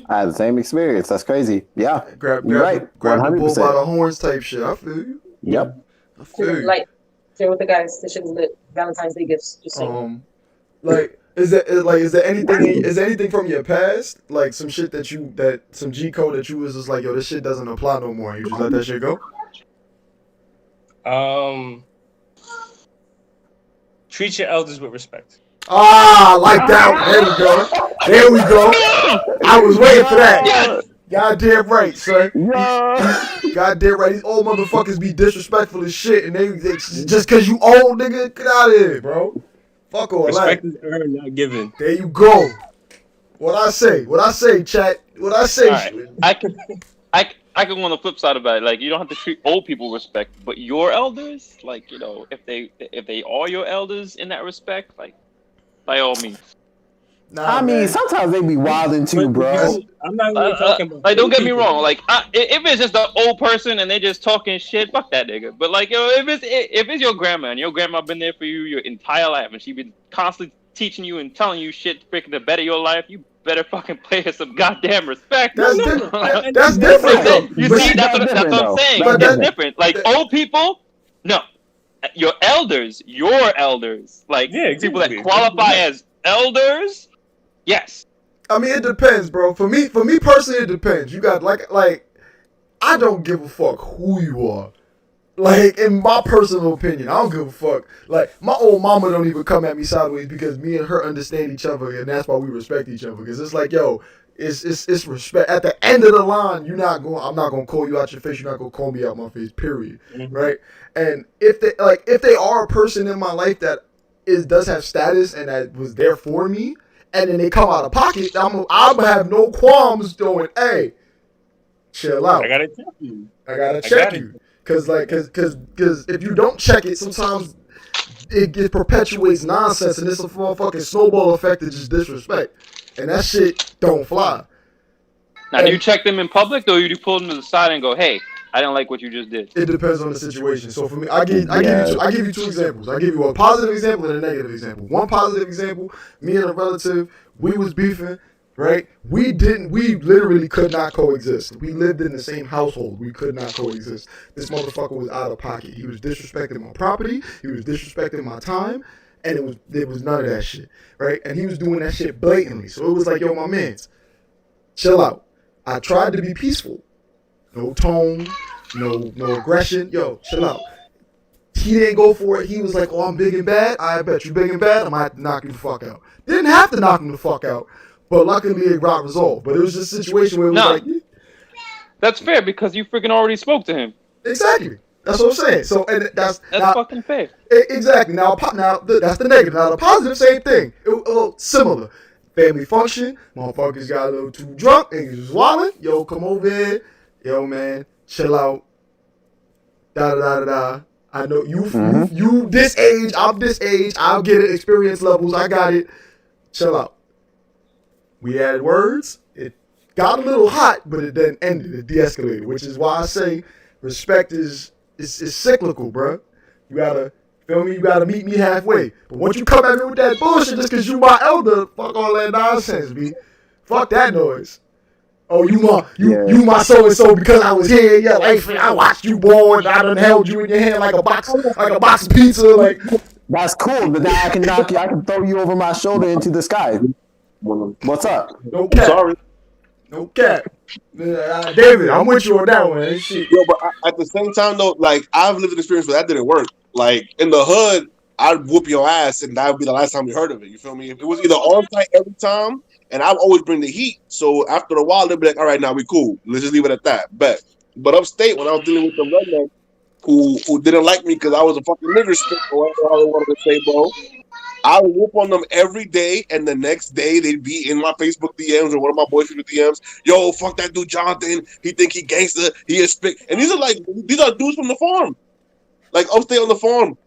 I had the same experience. That's crazy. Yeah. grab You're right. grab the bull 100%. by the horns type shit. I feel you. Yep. I feel you. Like, share with the guys. This shit is lit. Valentine's Day gifts. Just saying. Like, is there anything from your past, like some shit some G code that you was just like, yo, this shit doesn't apply no more, and you just let that shit go? Treat your elders with respect. Ah, I like that. There we go. I was waiting for that. Goddamn right, son. Yeah. Goddamn right. These old motherfuckers be disrespectful as shit, and they just cause you old, nigga, get out of here, bro. Fuck all Respect that. is earned, not given. There you go. What I say, chat. What I say. All right. I can go on the flip side about it. Like, you don't have to treat old people with respect, but your elders, like, you know, if they are your elders in that respect, like, by all means. Nah, I mean, man. sometimes they be wilding too, bro. I'm not really talking about. Like, don't get me wrong. Like, if it's just an old person and they're just talking shit, fuck that nigga. But like, yo, if it's your grandma and your grandma been there for you your entire life and she been constantly teaching you and telling you shit freaking to better your life, you better fucking pay her some goddamn respect. That's different. That's different, though. You But see, that's what I'm saying. But That's that- different. Like, old people, no. Your elders, like, Yeah, people that exactly. qualify as elders, yes. I mean, it depends, bro. For me personally, it depends. You got like I don't give a fuck who you are. Like, in my personal opinion, I don't give a fuck. Like, my old mama don't even come at me sideways because me and her understand each other, and that's why we respect each other. Because it's like, yo, it's respect. At the end of the line, I'm not gonna call you out your face. You're not gonna call me out my face. Period. Mhm. Right? And if they are a person in my life that does have status and that was there for me, and then they come out of pocket, I'm gonna have no qualms going, hey, chill out. I gotta tell you. I gotta I check got it. you. Cause if you don't check it, sometimes it perpetuates nonsense, and it's a fucking snowball effect of just disrespect, and that shit don't fly. Now, do you check them in public, or you pull them to the side and go, "Hey, I didn't like what you just did"? It depends on the situation. So for me, I give you two examples. I give you a positive example and a negative example. One positive example: me and a relative, we was beefing. Right? We literally could not coexist. We lived in the same household. We could not coexist. This motherfucker was out of pocket. He was disrespecting my property. He was disrespecting my time. And it was none of that shit. Right? And he was doing that shit blatantly. So it was like, yo, my mans, chill out. I tried to be peaceful. No tone, no aggression. Yo, chill out. He didn't go for it. He was like, oh, I'm big and bad. I bet you big and bad. I might have to knock you the fuck out. Didn't have to knock him the fuck out. But luckily it got resolved. But it was just a situation where it was like... That's fair because you freaking already spoke to him. Exactly. That's what I'm saying. So, and that's now, fucking fair. Exactly. Now, that's the negative. Now, the positive, same thing. Similar. Family function. Motherfuckers got a little too drunk and just wilding. Yo, come over here. Yo, man, chill out. Da da da da. I know you this age. I'm this age. I'll get it. Experience levels. I got it. Chill out. We had words. It got a little hot, but it then ended. It de-escalated, which is why I say respect is cyclical, bro. You gotta feel me. You gotta meet me halfway. But once you come at me with that bullshit, just cause you my elder, fuck all that nonsense, b. Fuck that noise. Oh, you my so and so because I was here. Yeah, like I watched you born. I done held you in your hand like a box of pizza. Like that's cool. But now I can knock you. I can throw you over my shoulder into the sky. What's up? No cap. Sorry. No cap. David, I'm with you on that one. Shit. Yo, but at the same time though, like I've lived an experience where that didn't work. Like in the hood, I'd whoop your ass, and that would be the last time we heard of it. You feel me? It was either on site every time. And I would always bring the heat. So after a while, they'd be like, all right, now we cool. Let's just leave it at that. But upstate, when I was dealing with the redneck who didn't like me because I was a fucking nigger stick or whatever I wanted to say, bro, I would whoop on them every day. And the next day, they'd be in my Facebook DMs or one of my boyfriend's DMs. Yo, fuck that dude, Jonathan. He think he gangster. He is spick. And these are dudes from the farm. Like upstate on the farm.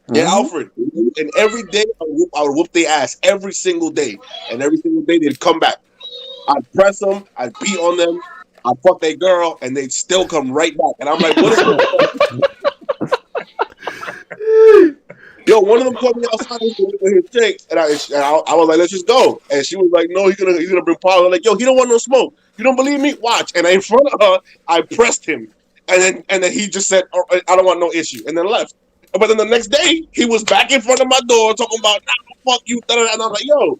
And Alfred, and every day I would whoop their ass every single day, and every single day they'd come back. I'd press them, I'd beat on them, I'd fuck their girl, and they'd still come right back. And I'm like, what is this? Yo, one of them called me outside with his chicks, and I was like, let's just go. And she was like, no, he's gonna bring problems. I'm like, yo, he don't want no smoke. You don't believe me? Watch. And in front of her, I pressed him, and then he just said, oh, I don't want no issue, and then left. But then the next day, he was back in front of my door talking about, nah, fuck you. And I was like, yo,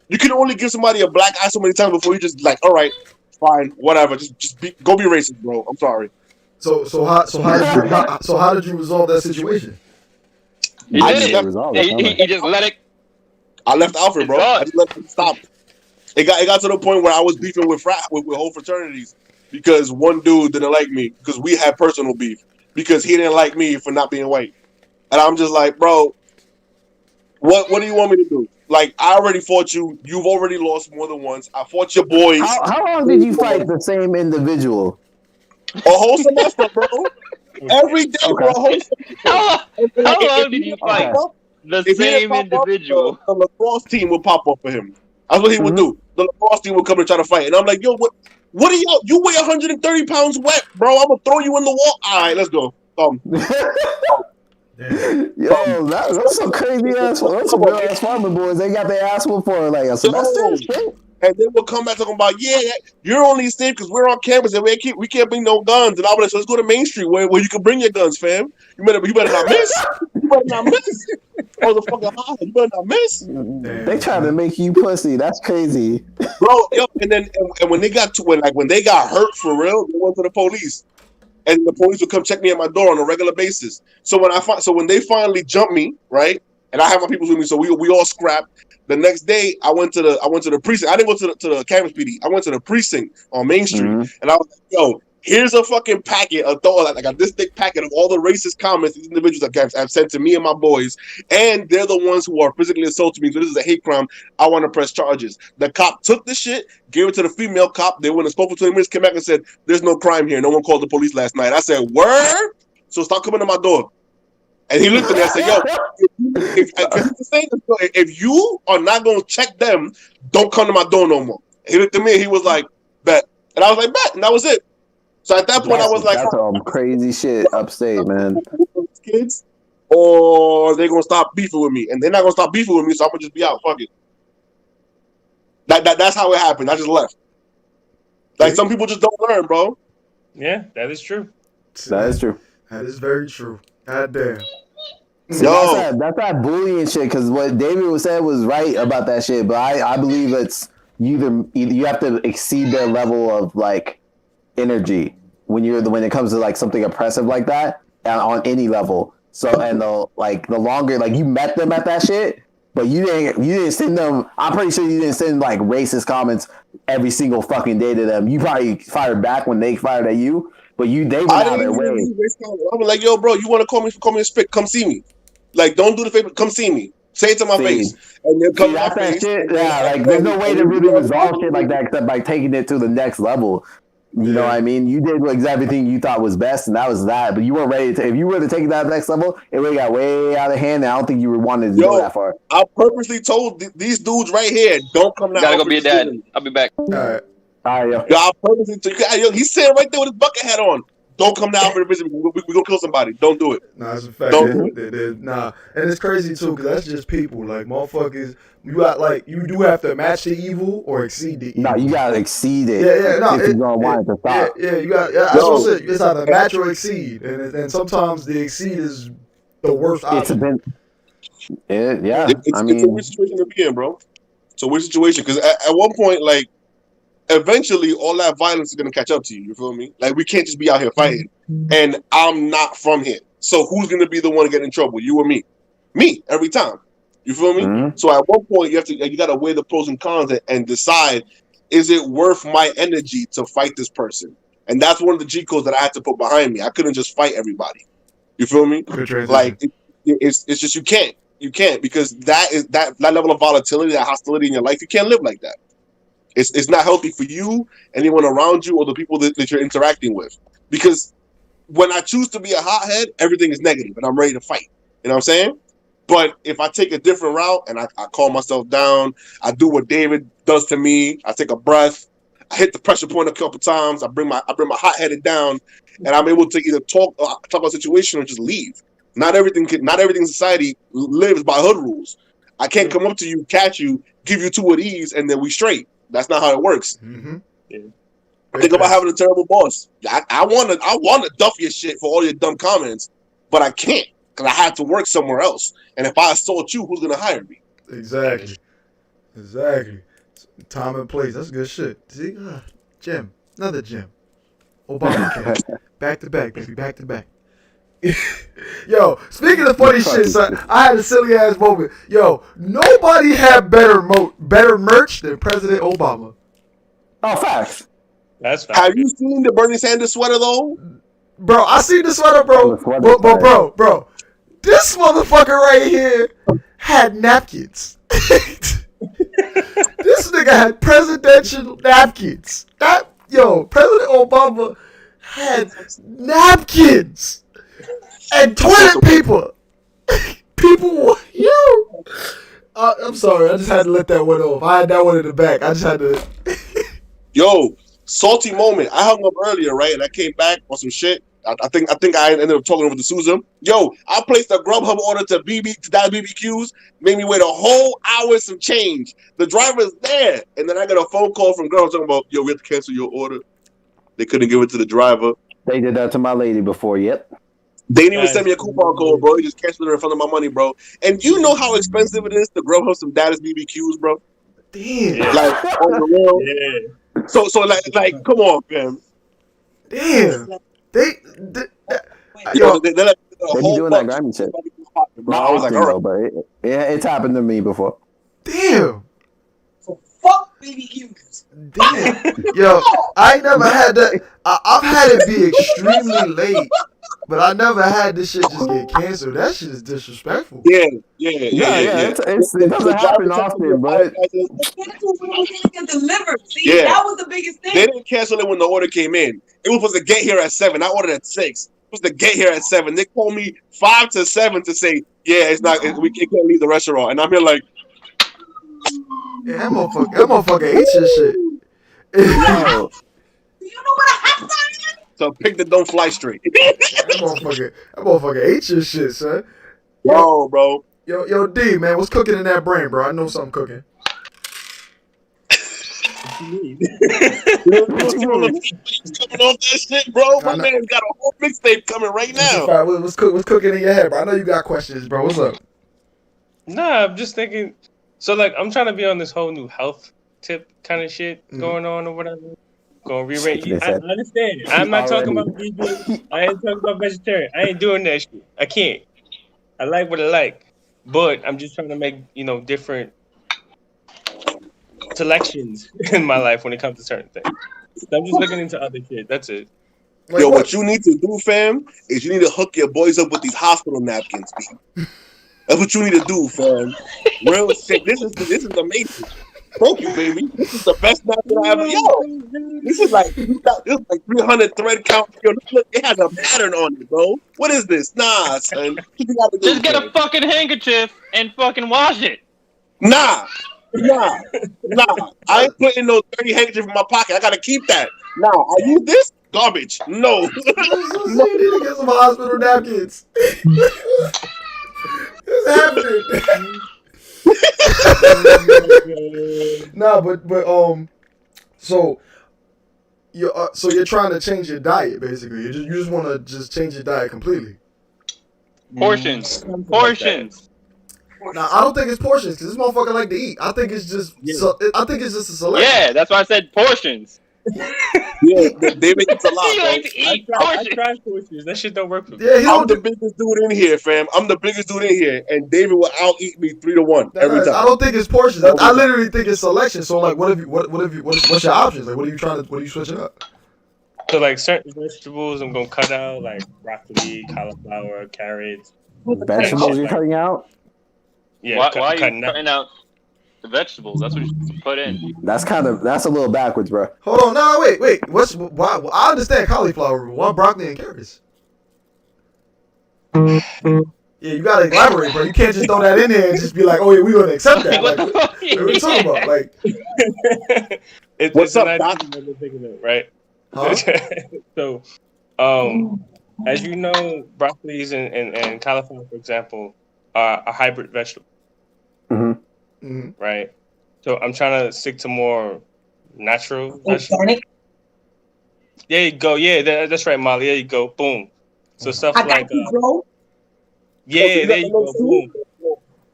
you can only give somebody a black eye so many times before you just like, all right, fine, whatever. Just go be racist, bro. I'm sorry. So how did you resolve that situation? He just let it. I left Alfred, bro. I just let him stop. It got to the point where I was beefing with whole fraternities because one dude didn't like me because we had personal beef because he didn't like me for not being white. And I'm just like, bro, what do you want me to do? Like, I already fought you. You've already lost more than once. I fought your boys. How long did you fight the same individual? A whole semester, bro. Every day, okay. Bro. A whole semester. How long did you fight the same individual? The lacrosse team would pop up for him. That's what he would do. The lacrosse team would come and try to fight. And I'm like, yo, what are you weigh 130 pounds wet, bro. I'm going to throw you in the wall. All right, let's go. Yo, that's some crazy ass. That's some real ass farming boys. They got their ass whooped for like a semester. And then we'll come back talking about, you're only safe because we're on campus and we can't bring no guns. And I'll be like, so let's go to Main Street where you can bring your guns, fam. You better not miss. You better not miss. Oh, the fucking high. You better not miss. They trying to make you pussy. That's crazy, bro. Yo, and when they got hurt for real, they went to the police. And the police would come check me at my door on a regular basis. So when they finally jumped me, right, and I have my people with me, so we all scrapped. The next day, I went to the precinct. I didn't go to the campus PD. I went to the precinct on Main Street, and I was like, yo, here's a fucking packet, like this thick packet of all the racist comments these individuals have sent to me and my boys, and they're the ones who are physically assaulting me. So this is a hate crime. I want to press charges. The cop took the shit, gave it to the female cop. They went and spoke for 20 minutes, came back and said, there's no crime here. No one called the police last night. I said, word? So stop coming to my door. And he looked at me and said, yo, if you are not going to check them, don't come to my door no more. He looked at me and he was like, bet. And I was like, bet. And that was it. So at that point, I was like, that's some crazy shit upstate, man. Kids, or they're going to stop beefing with me. And they're not going to stop beefing with me, so I'm going to just be out. Fuck it. That's how it happened. I just left. Like, some people just don't learn, bro. Yeah, that is true. That is true. That is very true. God damn. See, that's that bullying shit, because what David said was right about that shit, but I believe it's either you have to exceed their level of like energy when it comes to like something oppressive like that on any level. So and the longer like you met them at that shit, but you didn't send them. I'm pretty sure you didn't send like racist comments every single fucking day to them. You probably fired back when they fired at you. but they went I out didn't their even way. waste time. I'm like, yo, bro, you want to call me a spick? Come see me. Like, don't do the favor. Come see me. Say it to my See, face, and then come See, to my that's that face. shit. and then- Yeah, like and there's then- no way and to then really you know, resolve shit like that except by taking it to the next level. You know what I mean? You did everything you thought was best, and that was that. But you weren't ready to. If you were to take that next level, it would have got way out of hand. And I don't think you were wanting to Yo, go that far. I purposely told these dudes right here, don't come down. Gotta go be a dad. I'll be back. All right. All right, yo. Yo, I purposely told yo, he's sitting right there with his bucket hat on. Don't come down for the visit. We're gonna kill somebody. Don't do it. Nah, it's a fact. Don't Nah, and it's crazy too, cause that's just people. Like motherfuckers, you do have to match the evil or exceed the evil. No, you gotta exceed it. Yeah, no, if you're gonna want it to stop. Yeah, you got. Yeah, that's what I said. It's either match or exceed, and sometimes the exceed is the worst It's option. been. Yeah, It's I a mean, weird situation to be in, bro. It's a weird situation because at one point, like, eventually, all that violence is gonna catch up to you. You feel me? Like, we can't just be out here fighting. And I'm not from here, so who's gonna be the one to get in trouble? You or me? Me every time. You feel me? Mhm. So at one point, you gotta weigh the pros and cons and decide: is it worth my energy to fight this person? And that's one of the G codes that I had to put behind me. I couldn't just fight everybody. You feel me? Good transition. Like it's just you can't because that level of volatility, that hostility in your life, you can't live like that. It's not healthy for you, anyone around you, or the people that you're interacting with. Because when I choose to be a hothead, everything is negative and I'm ready to fight. You know what I'm saying? But if I take a different route and I calm myself down, I do what David does to me, I take a breath, I hit the pressure point a couple times, I bring my hot-headed down, and I'm able to either talk about a situation or just leave. Not everything in society lives by hood rules. I can't come up to you, catch you, give you two of these, and then we straight. That's not how it works. Mm-hmm. Think about having a terrible boss. I want to duff your shit for all your dumb comments, but I can't because I had to work somewhere else. And if I assault you, who's gonna hire me? Exactly. Time and place. That's good shit. See, Jim, another Jim. Obamacare. Back to back, baby. Back to back. Yo, speaking of funny shit, son, I had a silly ass moment. Yo, nobody had better merch than President Obama. oh, facts. That's fine. Have you seen the Bernie Sanders sweater though? Bro, I see the sweater, bro. The sweater, Bro. This motherfucker right here had napkins. This nigga had presidential napkins. President Obama had napkins and toilet paper. People, I'm sorry. I just had to let that one off. I had that one in the back. I just had to. Yo, salty moment. I hung up earlier, right? And I came back on some shit. I think I ended up talking over the Susan. Yo, I placed a Grubhub order to Dallas BBQs. Made me wait a whole hour some change. The driver's there, and then I got a phone call from Grubhub talking about, yo, we have to cancel your order. They couldn't give it to the driver. They did that to my lady before. Yep. They didn't even send me a coupon code, bro. They just canceled it in front of my money, bro. And you know how expensive it is to Grubhub some Dallas BBQs, bro. Damn. Like on the real. Yeah. So like, come on, fam. Damn. Yo, Yo, they They be doing that grimy shit. Bro, Not I was like, often, all though, right. but it's happened to me before. damn. So fuck BBQs. Damn. Yo, I ain't never had that. I've had it be extremely late, but I never had this shit just get canceled. That shit is disrespectful. Yeah. It doesn't happen often, but They canceled when it didn't get delivered. See, Yeah. that was the biggest thing. They didn't cancel it when the order came in. It was supposed to get here at 7. I ordered at 6. It was supposed to get here at 7. They called me 5 to 7 to say, yeah, we can't leave the restaurant. And I'm here like, Yeah, that motherfucker ate your shit. yo, You know what a half is? so pick the don't fly straight. that motherfucker ate your shit, son. Yo, bro. Yo, D, man, what's cooking in that brain, bro? I know something cooking. Coming off that shit, bro. My man's got a whole mixtape coming right now. What's cooking in your head, bro? I know you got questions, bro. What's up? Nah, I'm just thinking. So, like, I'm trying to be on this whole new health tip kind of shit going on or whatever. Going to rearrange. I understand. I'm not talking about vegan. I ain't talking about vegetarian. I ain't doing that shit. I can't. I like what I like. But I'm just trying to make, different selections in my life when it comes to certain things. So I'm just looking into other shit. That's it. Like Yo, what you need to do, fam, is you need to hook your boys up with these hospital napkins, B. That's what you need to do, fam. Real shit. This is amazing. Thank you, baby. This is the best napkin I ever. Yo, this is like 300 thread count. Yo, look, it has a pattern on it, bro. What is this? Nah, son. You gotta do, Just get fam. a fucking handkerchief and fucking wash it. Nah. I ain't putting no dirty handkerchief in my pocket. I gotta keep that. Nah, I use this garbage. No. So you need to get some hospital napkins. What's happening? Nah, but so you're trying to change your diet basically. You just want to just change your diet completely. Portions. Now I don't think it's portions because this motherfucker like to eat. I think it's just I think it's just a selection. Yeah, that's why I said portions. Yeah, David eats a lot, He bro. likes to eat I portions. tried portions. That shit don't work for me. Yeah, he I'm don't. the biggest dude in here, fam. I'm the biggest dude in here, and David will out eat me 3-1 every I time. don't think it's portions. I literally think it's selection. So like, what's your options? Like, what are you switching up? So like certain vegetables, I'm gonna cut out like broccoli, cauliflower, carrots. Vegetables you're cutting out? Yeah, Why are you cutting out. cutting out the vegetables? That's what you put in. That's a little backwards, bro. Hold on, no, wait. Why? I understand cauliflower, but why broccoli and carrots? Yeah, you gotta elaborate, bro. You can't just throw that in there and just be like, "Oh yeah, we gonna accept that." What Like, the fuck? what are we talking about? Like, What's it's up, an Doc? idea that thinking of, right? huh? So, as you know, broccolis and cauliflower, for example, are a hybrid vegetable, Mm-hmm. right? So I'm trying to stick to more natural vegetables. Organic. There you go. Yeah, that's right, Molly. There you go. Boom. So stuff I like got you, bro. yeah, there you go. Boom.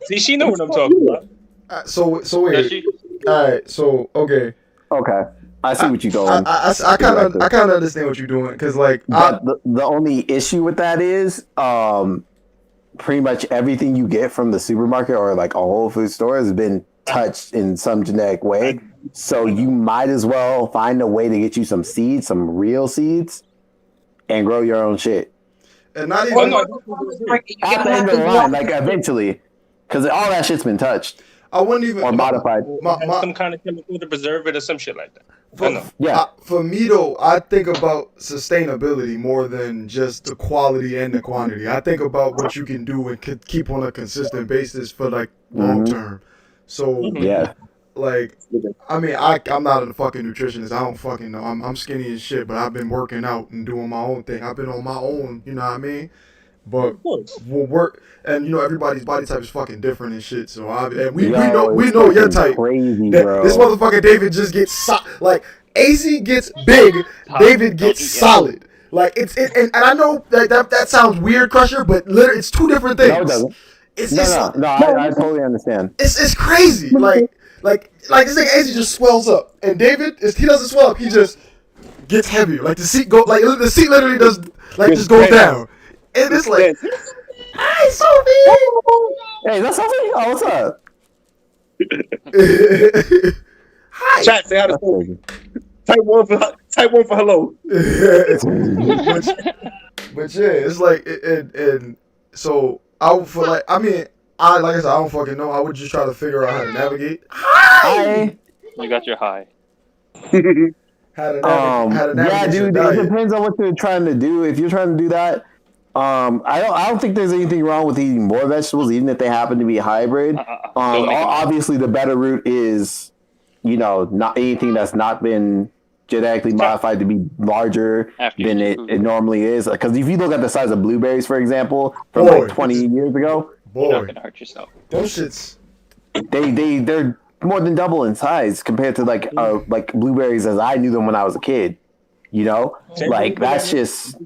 See, she know what I'm talking about. So Does wait. she? All right. So okay. Okay. I see what you're going. I kind of understand what you're doing because like But the only issue with that is pretty much everything you get from the supermarket or like a Whole Food store has been touched in some genetic way. So you might as well find a way to get you some seeds, some real seeds, and grow your own shit. and not Oh, even. no. At the end of the line, like eventually, because all that shit's been touched I wouldn't even. or modified. Some kind of chemical to preserve it or some shit like that. I know. Yeah. For me though, I think about sustainability more than just the quality and the quantity. I think about what you can do and keep on a consistent basis for like long term. So Yeah. like, I mean, I'm not a fucking nutritionist. I don't fucking know. I'm skinny as shit, but I've been working out and doing my own thing. I've been on my own. You know what I mean? But Of course. we'll work, and you know everybody's body type is fucking different and shit. So we Yo, know it's your fucking type. Crazy, That- bro. This motherfucker David just gets like AC gets big, David gets solid. Like and I know that sounds weird, Crusher, but literally it's two different things. No, it doesn't. It's No, I totally understand. it's crazy. Like this thing AC just swells up, and David he doesn't swell up. He just gets heavier. Like the seat literally does just goes down. And it's like, hi Sophie. Hey, that's Sophie. Oh, what's up? Hi. Chat, say hi to Sophie. Type one for hello. but yeah, it's like and so I would feel like like I said, I don't fucking know. I would just try to figure out how to navigate. Hi. You got your high. How to navigate Yeah, your dude. It diet. depends on what you're trying to do. If you're trying to do that, I don't think there's anything wrong with eating more vegetables, even if they happen to be hybrid. Don't make it Obviously, the better route is, not anything that's not been genetically modified to be larger After than you it, do food. it normally is. Because if you look at the size of blueberries, for example, from Boy, like 20 years ago, You're not Boy, gonna hurt yourself. those shits. they're more than double in size compared to like blueberries as I knew them when I was a kid. Like that's just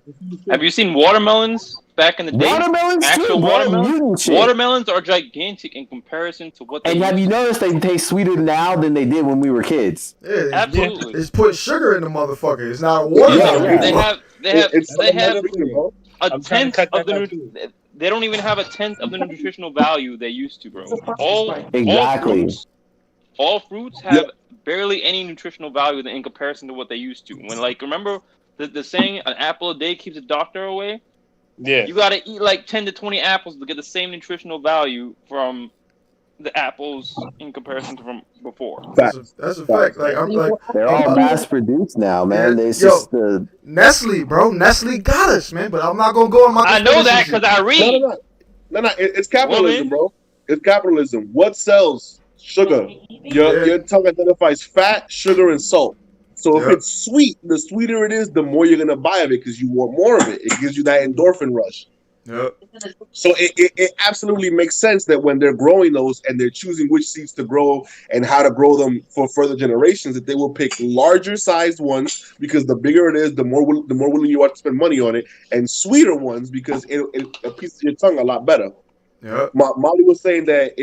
Have you seen watermelons back in the day? watermelons too, Actual bro. watermelons? Mutant shit. Watermelons are gigantic in comparison to what they And have you used to. noticed they taste sweeter now than they did when we were kids? Yeah, Absolutely. It's put sugar in the motherfucker. It's not a watermelon. Yeah. They have It's they have another thing, bro. a I'm trying to tenth cut of the that out, they don't even have a tenth of the nutritional value they used to, bro. Exactly. All fruits have barely any nutritional value in comparison to what they used to. When remember the saying an apple a day keeps a doctor away. Yeah. You gotta eat like 10 to 20 apples to get the same nutritional value from the apples in comparison to from before. That's a fact. Like I'm like They're all mass produced now, man. Yeah, It's yo. just the Nestle, bro. Nestle got us, man. But I'm not gonna go on my. I know that because I read. No. It's capitalism, bro. It's capitalism. What sells? Sugar. Your tongue identifies fat, sugar, and salt. So if it's sweet, the sweeter it is, the more you're gonna buy of it because you want more of it. It gives you that endorphin rush. Yep. So it absolutely makes sense that when they're growing those and they're choosing which seeds to grow and how to grow them for further generations, that they will pick larger sized ones because the bigger it is, the more willing you are to spend money on it, and sweeter ones because it appeases your tongue a lot better. Yeah. Molly was saying that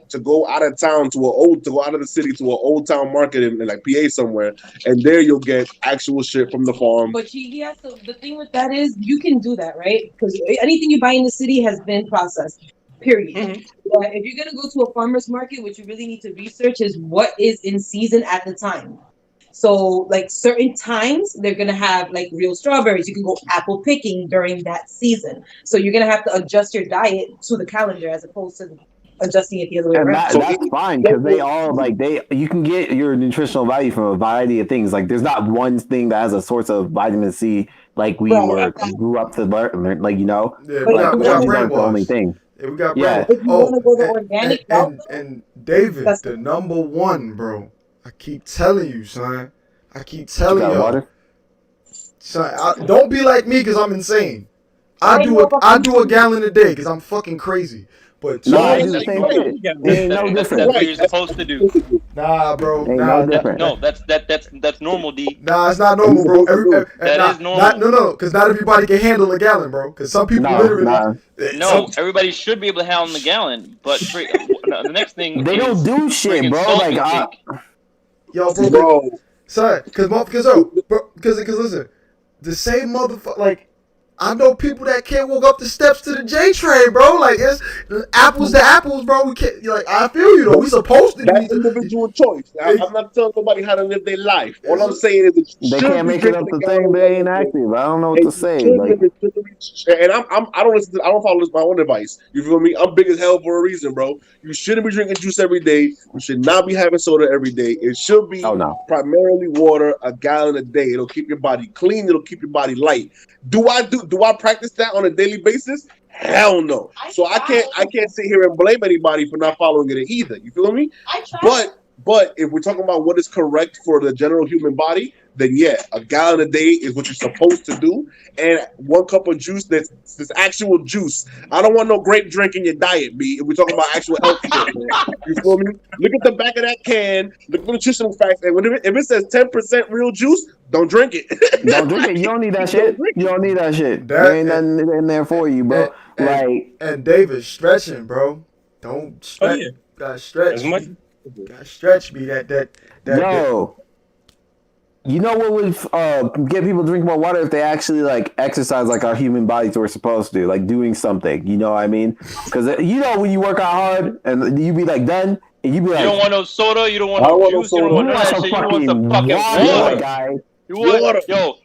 to go out of the city to an old town market in like PA somewhere, and there you'll get actual shit from the farm. But so the thing with that is you can do that, right? Because anything you buy in the city has been processed. Period. Mm-hmm. But if you're gonna go to a farmer's market, what you really need to research is what is in season at the time. So, like certain times, they're gonna have like real strawberries. You can go apple picking during that season. So you're gonna have to adjust your diet to the calendar as opposed to adjusting it the other way and around. that's fine because they all you can get your nutritional value from a variety of things. Like there's not one thing that has a source of vitamin C like we grew up to learn. Like Yeah, like we got the only brainwashed. thing. Yeah, we got Yeah. brainwashed. If you wanna go the organic route, and David, the number one, bro. I keep telling you, son. I keep telling got you, water? son. Don't be like me, cause I'm insane. I do a gallon a day, cause I'm fucking crazy. But No, I do the That's same normal. shit. It ain't no That's different. what you're supposed to do. nah, bro. Ain't Nah, no different. No, that's normal, D. nah, it's not normal, bro. That is normal. No, because not everybody can handle a gallon, bro. Because some people literally. No, everybody should be able to handle the gallon, but the next thing They don't do shit, friggin' bro. salt Like intake. Yo, bro. Son, because listen, the same motherfucker, like, I know people that can't walk up the steps to the J train, bro. Like, it's apples to apples, bro. We can't, like, I feel you, though. We supposed to That's individual choice. I'm not telling nobody how to live their life. All I'm saying is that they can't make it up the thing. They ain't active. I don't know what to say. Like, and I don't follow this my own advice. You feel me? I'm big as hell for a reason, bro. You shouldn't be drinking juice every day. You should not be having soda every day. It should be primarily water, a gallon a day. It'll keep your body clean. It'll keep your body light. Do I practice that on a daily basis? Hell no. So I can't sit here and blame anybody for not following it either. You feel me? But if we're talking about what is correct for the general human body, then yeah, a gallon a day is what you're supposed to do. And 1 cup of juice that's actual juice. I don't want no grape drink in your diet, B. If we're talking about actual health shit, man. You feel me? Look at the back of that can. Look at the nutritional facts. And if it says 10% real juice, don't drink it. Don't drink it. You don't need that shit. You don't need that shit. There ain't nothing in there for you, bro. And David, stretching, bro. Don't stretch. Gotta stretch. Gotta stretch me. Yo. You know what would get people to drink more water if they actually like exercise like our human bodies were supposed to, like doing something. You know what I mean? Because you know when you work out hard and you be like done and you be like, you don't want no soda, you don't want no juice, you don't want none of that shit. You want some fucking water, guy. You want yo.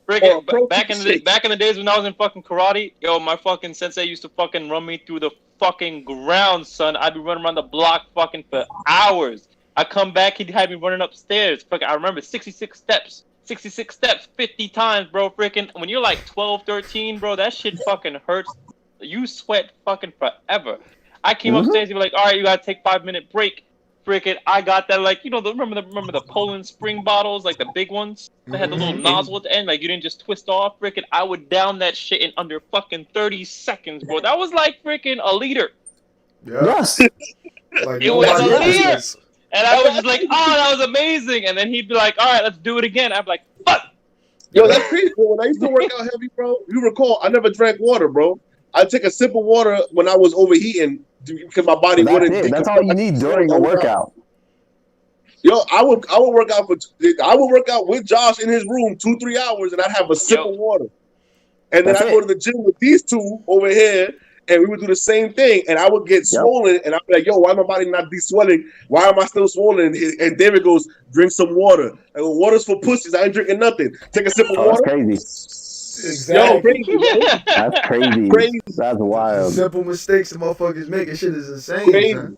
Friggin' back in the days when I was in fucking karate, yo, my fucking sensei used to fucking run me through the fucking ground, son. I'd be running around the block fucking for hours. I come back, he'd have me running upstairs. Fucking, I remember 66 steps, 50 times, bro. Freaking, when you're like 12, 13, bro, that shit fucking hurts. You sweat fucking forever. I came upstairs, he was like, all right, you gotta take 5-minute break. Freaking, I got that, like, you know, remember the Poland Spring bottles, like the big ones that had the little nozzle at the end, like you didn't just twist off. Freaking, I would down that shit in under fucking 30 seconds, bro. That was like freaking a liter. Yeah. Yes. Like, it was a liter. And I was just like, oh, that was amazing. And then he'd be like, all right, let's do it again. I'd be like, fuck. Yo, that's crazy. When I used to work out heavy, bro, you recall, I never drank water, bro. I'd take a sip of water when I was overheating because my body wouldn't. That's all you need during a workout. Yo, I would work out with Josh in his room 2-3 hours, and I'd have a sip of water. And then I'd go to the gym with these two over here, and we would do the same thing, and I would get swollen, and I'd be like, yo, why my body not de-swelling? Why am I still swollen? And David goes, drink some water. I go, water's for pussies. I ain't drinking nothing. Take a sip of water. That's crazy. Exactly. Yo, crazy. That's crazy. Crazy. That's wild. Simple mistakes the motherfuckers make. This shit is insane. Crazy. Man.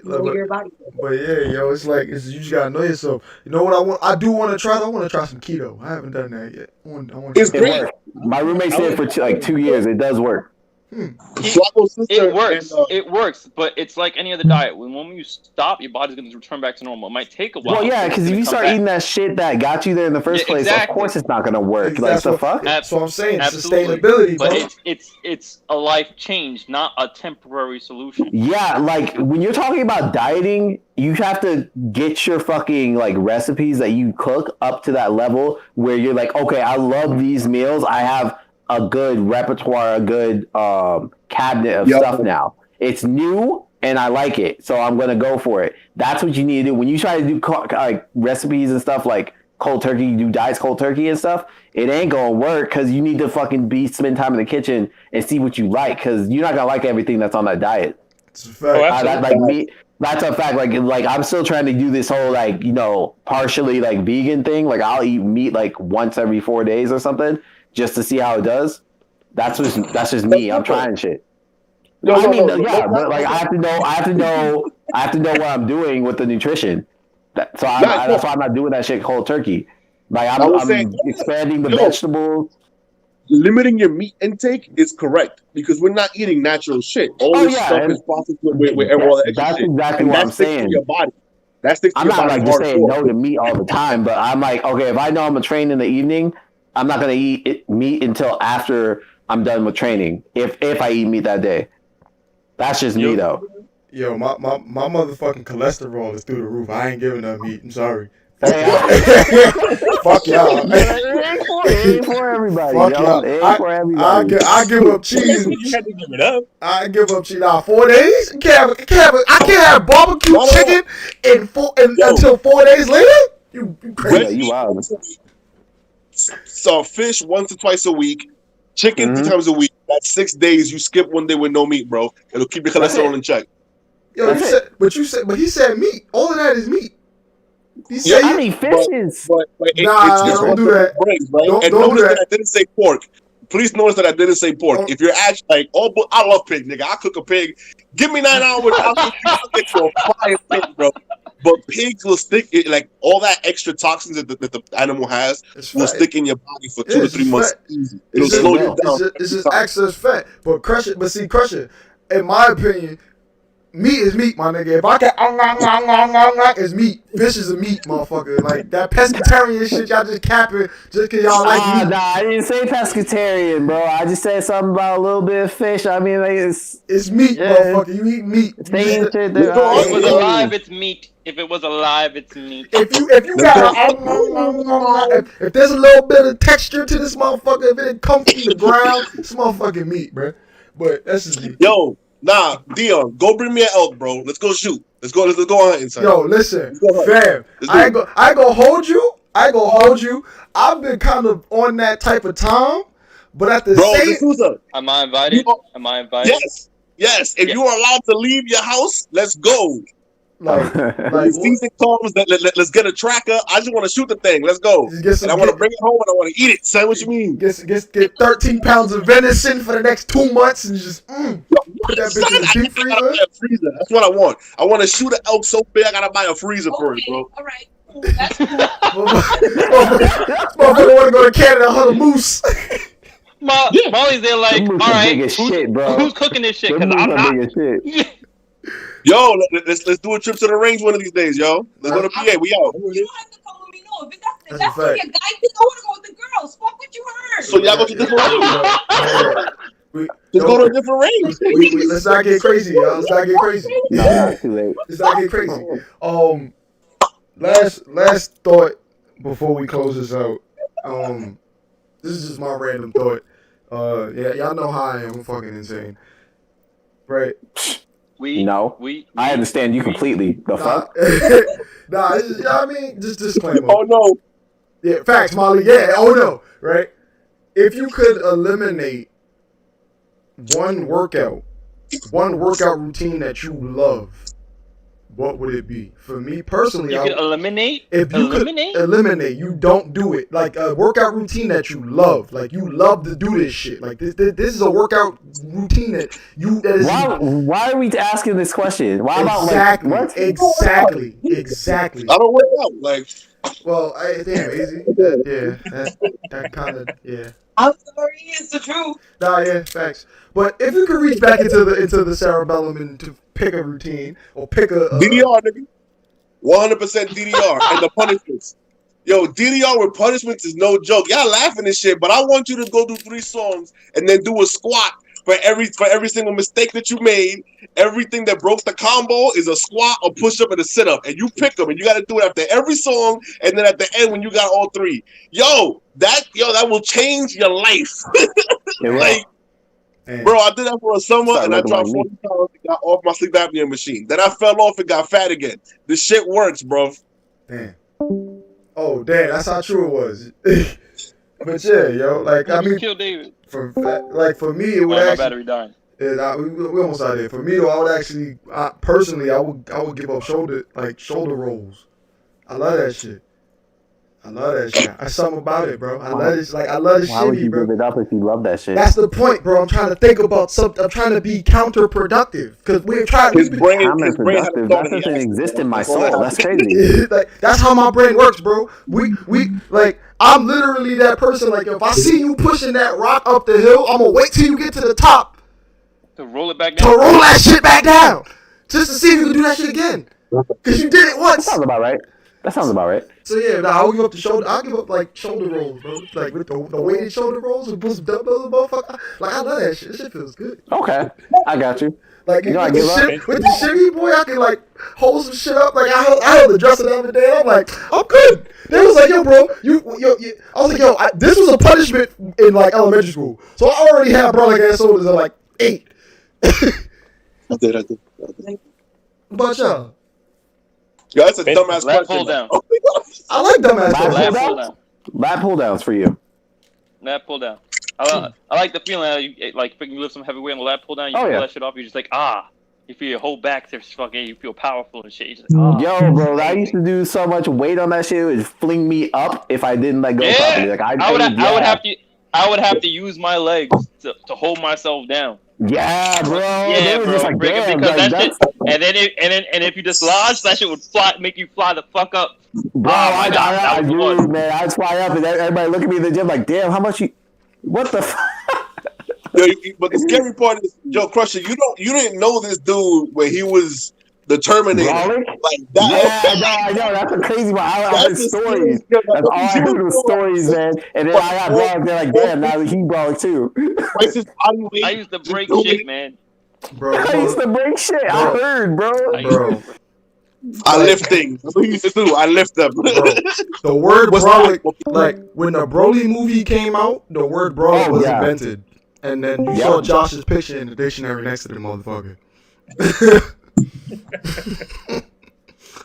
Know your body. But yeah, yo, it's like you just gotta know yourself. You know what I want? I do want to try. I want to try some keto. I haven't done that yet. I want It's It great. works. My roommate said for 2 years. It does work. Flacco's sister It works. and, It works, but it's like any other diet. When you stop, your body's gonna return back to normal. It might take a while. Well, yeah, but it's because if gonna you come start back. eating that shit that got you there in the first Yeah, place, exactly. of course it's not gonna work. Like the fuck? That's what I'm saying. Absolutely. Sustainability, But bro. it's a life change, not a temporary solution. Yeah, like when you're talking about dieting, you have to get your fucking like recipes that you cook up to that level where you're like, okay, I love these meals. I have a good repertoire, a good cabinet of stuff now. It's new and I like it, so I'm gonna go for it. That's what you need to do when you try to do like recipes and stuff like cold turkey. You do diets cold turkey and stuff. It ain't gonna work because you need to fucking spend time in the kitchen and see what you like because you're not gonna like everything that's on that diet. It's a fact. Like me, that's a fact. Like I'm still trying to do this whole like partially like vegan thing. Like I'll eat meat like once every 4 days or something just to see how it does. That's just me. I'm trying shit. No, but like I have to know what I'm doing with the nutrition. That's why I'm not doing that shit cold turkey. Like I'm expanding the vegetables. Limiting your meat intake is correct because we're not eating natural shit. All this stuff is processed with all the extra That's shit. exactly And what that I'm sticks to saying. your body. That sticks to I'm your not body like just saying hardcore. no to meat all the time, but I'm like, okay, if I know I'm gonna train in the evening, I'm not gonna eat meat until after I'm done with training. If I eat meat that day, that's just me though. Yo, my motherfucking cholesterol is through the roof. I ain't giving up meat. I'm sorry. Fuck y'all. It ain't for everybody. Fuck Yo. y'all. It ain't for everybody. I give up cheese. You had to give it up. I give up cheese. 4 days? I can't have barbecue chicken until 4 days later? You crazy. You wild. So fish once or twice a week, chicken 3 times a week. That's 6 days. You skip 1 day with no meat, bro. It'll keep your cholesterol in check. Yo, he said meat. All of that is meat. He said I mean fishes. But don't do that. Brains, right? Don't notice do that. I didn't say pork. Please notice that I didn't say pork. If you're actually like, but I love pig, nigga. I cook a pig. Give me 9 hours. I'll get you a fire pig, bro. But pigs will stick like all that extra toxins that the animal has will stick in your body for 2 to 3 months. Easy. It'll slow you down. It's just excess fat. But crush it. In my opinion, meat is meat, my nigga. If I can, it's meat. Fish is a meat, motherfucker. Like that pescatarian shit, y'all just capping just cause y'all like meat. Nah, I didn't say pescatarian, bro. I just said something about a little bit of fish. I mean, like it's meat, motherfucker. You eat meat. If it was alive, it's meat. If it was alive, it's meat. If you got if there's a little bit of texture to this motherfucker, if it comes from the ground, it's motherfucking meat, bro. But that's just me. Yo, nah, Dion, go bring me an elk, bro. Let's go shoot. Let's go on hunting, son. Yo, listen, fam. I ain't gonna hold you. I've been kind of on that type of time, but at the same Am I invited? Yes. If you are allowed to leave your house, let's go. Like when season comes, let's get a tracker. I just want to shoot the thing. Let's go. And I want to bring it home and I want to eat it. Say what you mean. Get 13 pounds of venison for the next 2 months and just put that bitch in the deep freezer. That's what I want. I want to shoot an elk so big I gotta buy a freezer for it, bro. All right. That's cool. Motherfucker want to go to Canada and hunt a moose. Molly's there like, all right, who's cooking this shit? Because I'm not. Yo, let's do a trip to the range one of these days, yo. Let's go to PA. We out. You don't have to come with me, no. If that's what your guy thinks, I want to go with the girls. Fuck what you heard. So y'all go to different range. Let's go to a different range. Let's not get crazy, y'all. Let's not get crazy. No, too late. Let's not get crazy. Last thought before we close this out. This is just my random thought. Y'all know how I am. I'm fucking insane. Right? I understand you completely. The fuck? Just disclaimer. Oh no. Yeah, facts, Molly. Yeah, oh no. Right? If you could eliminate one workout routine that you love, what would it be? For me personally, You could eliminate. if you could eliminate, you don't do it. Like a workout routine that you love, like you love to do this shit. Like this is a workout routine that is Why are we asking this question? Why exactly, about what? exactly. I don't work out. Like, Well, damn, easy. That kind of, yeah. I'm sorry, it's the truth. Nah, yeah, facts. But if you could reach back into the cerebellum and to pick a routine or pick a DDR, nigga. 100% DDR and the punishments. Yo, DDR with punishments is no joke. Y'all laughing and shit, but I want you to go do 3 songs and then do a squat for every single mistake that you made. Everything that broke the combo is a squat, a push up, and a sit up, and you pick them, and you got to do it after every song, and then at the end when you got all 3. That will change your life. Like, bro, I did that for a summer, and I dropped 40 pounds and got off my sleep apnea machine. Then I fell off and got fat again. This shit works, bro. Damn. Oh, damn, that's how true it was. But yeah, yo, like I mean, Kill David. for me, it would My actually. battery dying. We almost out there. For me though, I would actually, personally, I would give up shoulder rolls. I love that shit. That's something about it, bro. I love this. Like I love this Why would shit, you bro. give it up if you love that shit? That's the point, bro. I'm trying to think about something. I'm trying to be counterproductive because we're trying. His brain had a Counterproductive. thought That in doesn't the exist in my ass. soul. That's crazy. Like that's how my brain works, bro. We like I'm literally that person. Like if I see you pushing that rock up the hill, I'm gonna wait till you get to the top To roll it back to down. roll that shit back down, just to see if you can do that shit again. Cause you did it That once. sounds about right. So yeah, I'll give up the shoulder. I'll give up like shoulder rolls, bro. Like with the weighted shoulder rolls with some dumbbells, motherfucker. Like I love that shit. That shit feels good. Okay, I got you. Like You know, I with, give the up. shit, with the shimmy, boy, I can like hold some shit up. Like I held the dresser the other day. I'm like, I'm good. They was like, yo, bro, you. I was like, yo, this was a punishment in like elementary school. So I already had brolic ass shoulders at like 8. I did. But y'all, Yo, that's a dumbass Lat question. pull down. Oh my God. I like dumbass Lat Lat questions. pull down. Lat pull downs for you. Lat pull down. I like the feeling that you like if you lift some heavy weight on the lat pull down. You Oh, pull yeah. that shit off. You're just like You feel your whole back to fucking. You feel powerful and shit. You're just like, Yo, bro, I used to do so much weight on that shit. It would fling me up if I didn't let go Yeah. properly. Like I would have to use my legs to hold myself down. Yeah, bro. Yeah, They were bro. just like, because damn, that like, shit, that's, and if you dislodge, that shit would make you fly the fuck up. bro, my God, that was the one. man, I'd fly up and everybody look at me in the gym like, damn, how much you? What the? Yo, but the scary part is, Joe Crusher, you didn't know this dude when he was the Terminator. Brawling? Like that. Yeah, I know. That's a crazy one. I heard That's the stories. scary- That's all I heard was stories, man. And then I got brawling. They're like, damn, now he brawling too. Twice his body weight. I used to break Just do shit, it. man. Bro, I used to break shit. I heard, bro. bro. I lift things. That's what he used to do. I lift them. Bro, the word What's brolic, that? like when the Broly movie came out, the word brolic Oh, was yeah. invented, and then you Yeah. saw Josh's picture in the dictionary next to the motherfucker.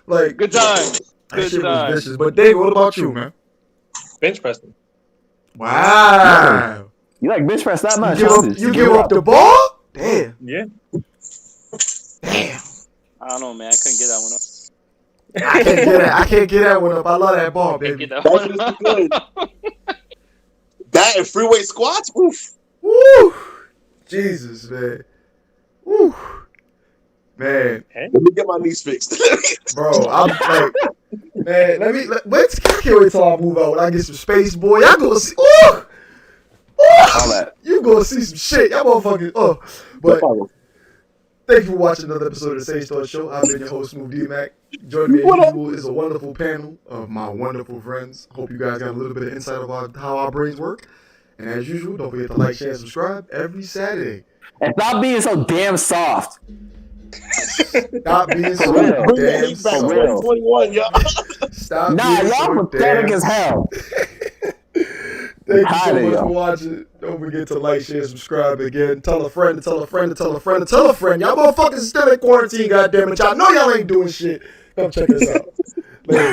Like Good times. that Good shit was times. vicious. But Dave, what about you, man? Bench pressing. Wow, You like bench press that much? you give up the ball? Damn, Yeah. damn. I don't know, man. I couldn't get that one up. I can't get that one up. I love that ball, Can't baby. get that That one shit's up. good. That and freeway squats. Oof. Woo, Jesus, man. Woo, man. Let me get my knees fixed. Bro, I'm like, man, I can't wait till I move out when I get some space, boy. Y'all gonna see, All that. you gonna see some shit. Y'all motherfucking, But thank you for watching another episode of the Sage Thought Show. I've been your host, Smooth D-Mac. Joining me as usual is a wonderful panel of my wonderful friends. Hope you guys got a little bit of insight about how our brains work. And as usual, don't forget to like, share, and subscribe every Saturday. And stop being so damn soft. Stop being so For real. Bring the damn heat back. For soft. real. 2021, yo. Stop Nah, being y'all so pathetic damn as hell. Thank you so Tired of much y'all. for watching. Don't forget to like, share, subscribe again. Tell a friend, to tell a friend, to tell a friend, to tell a friend. Y'all motherfuckers still in quarantine, goddammit. Y'all know y'all ain't doing shit. Come check us out. Later.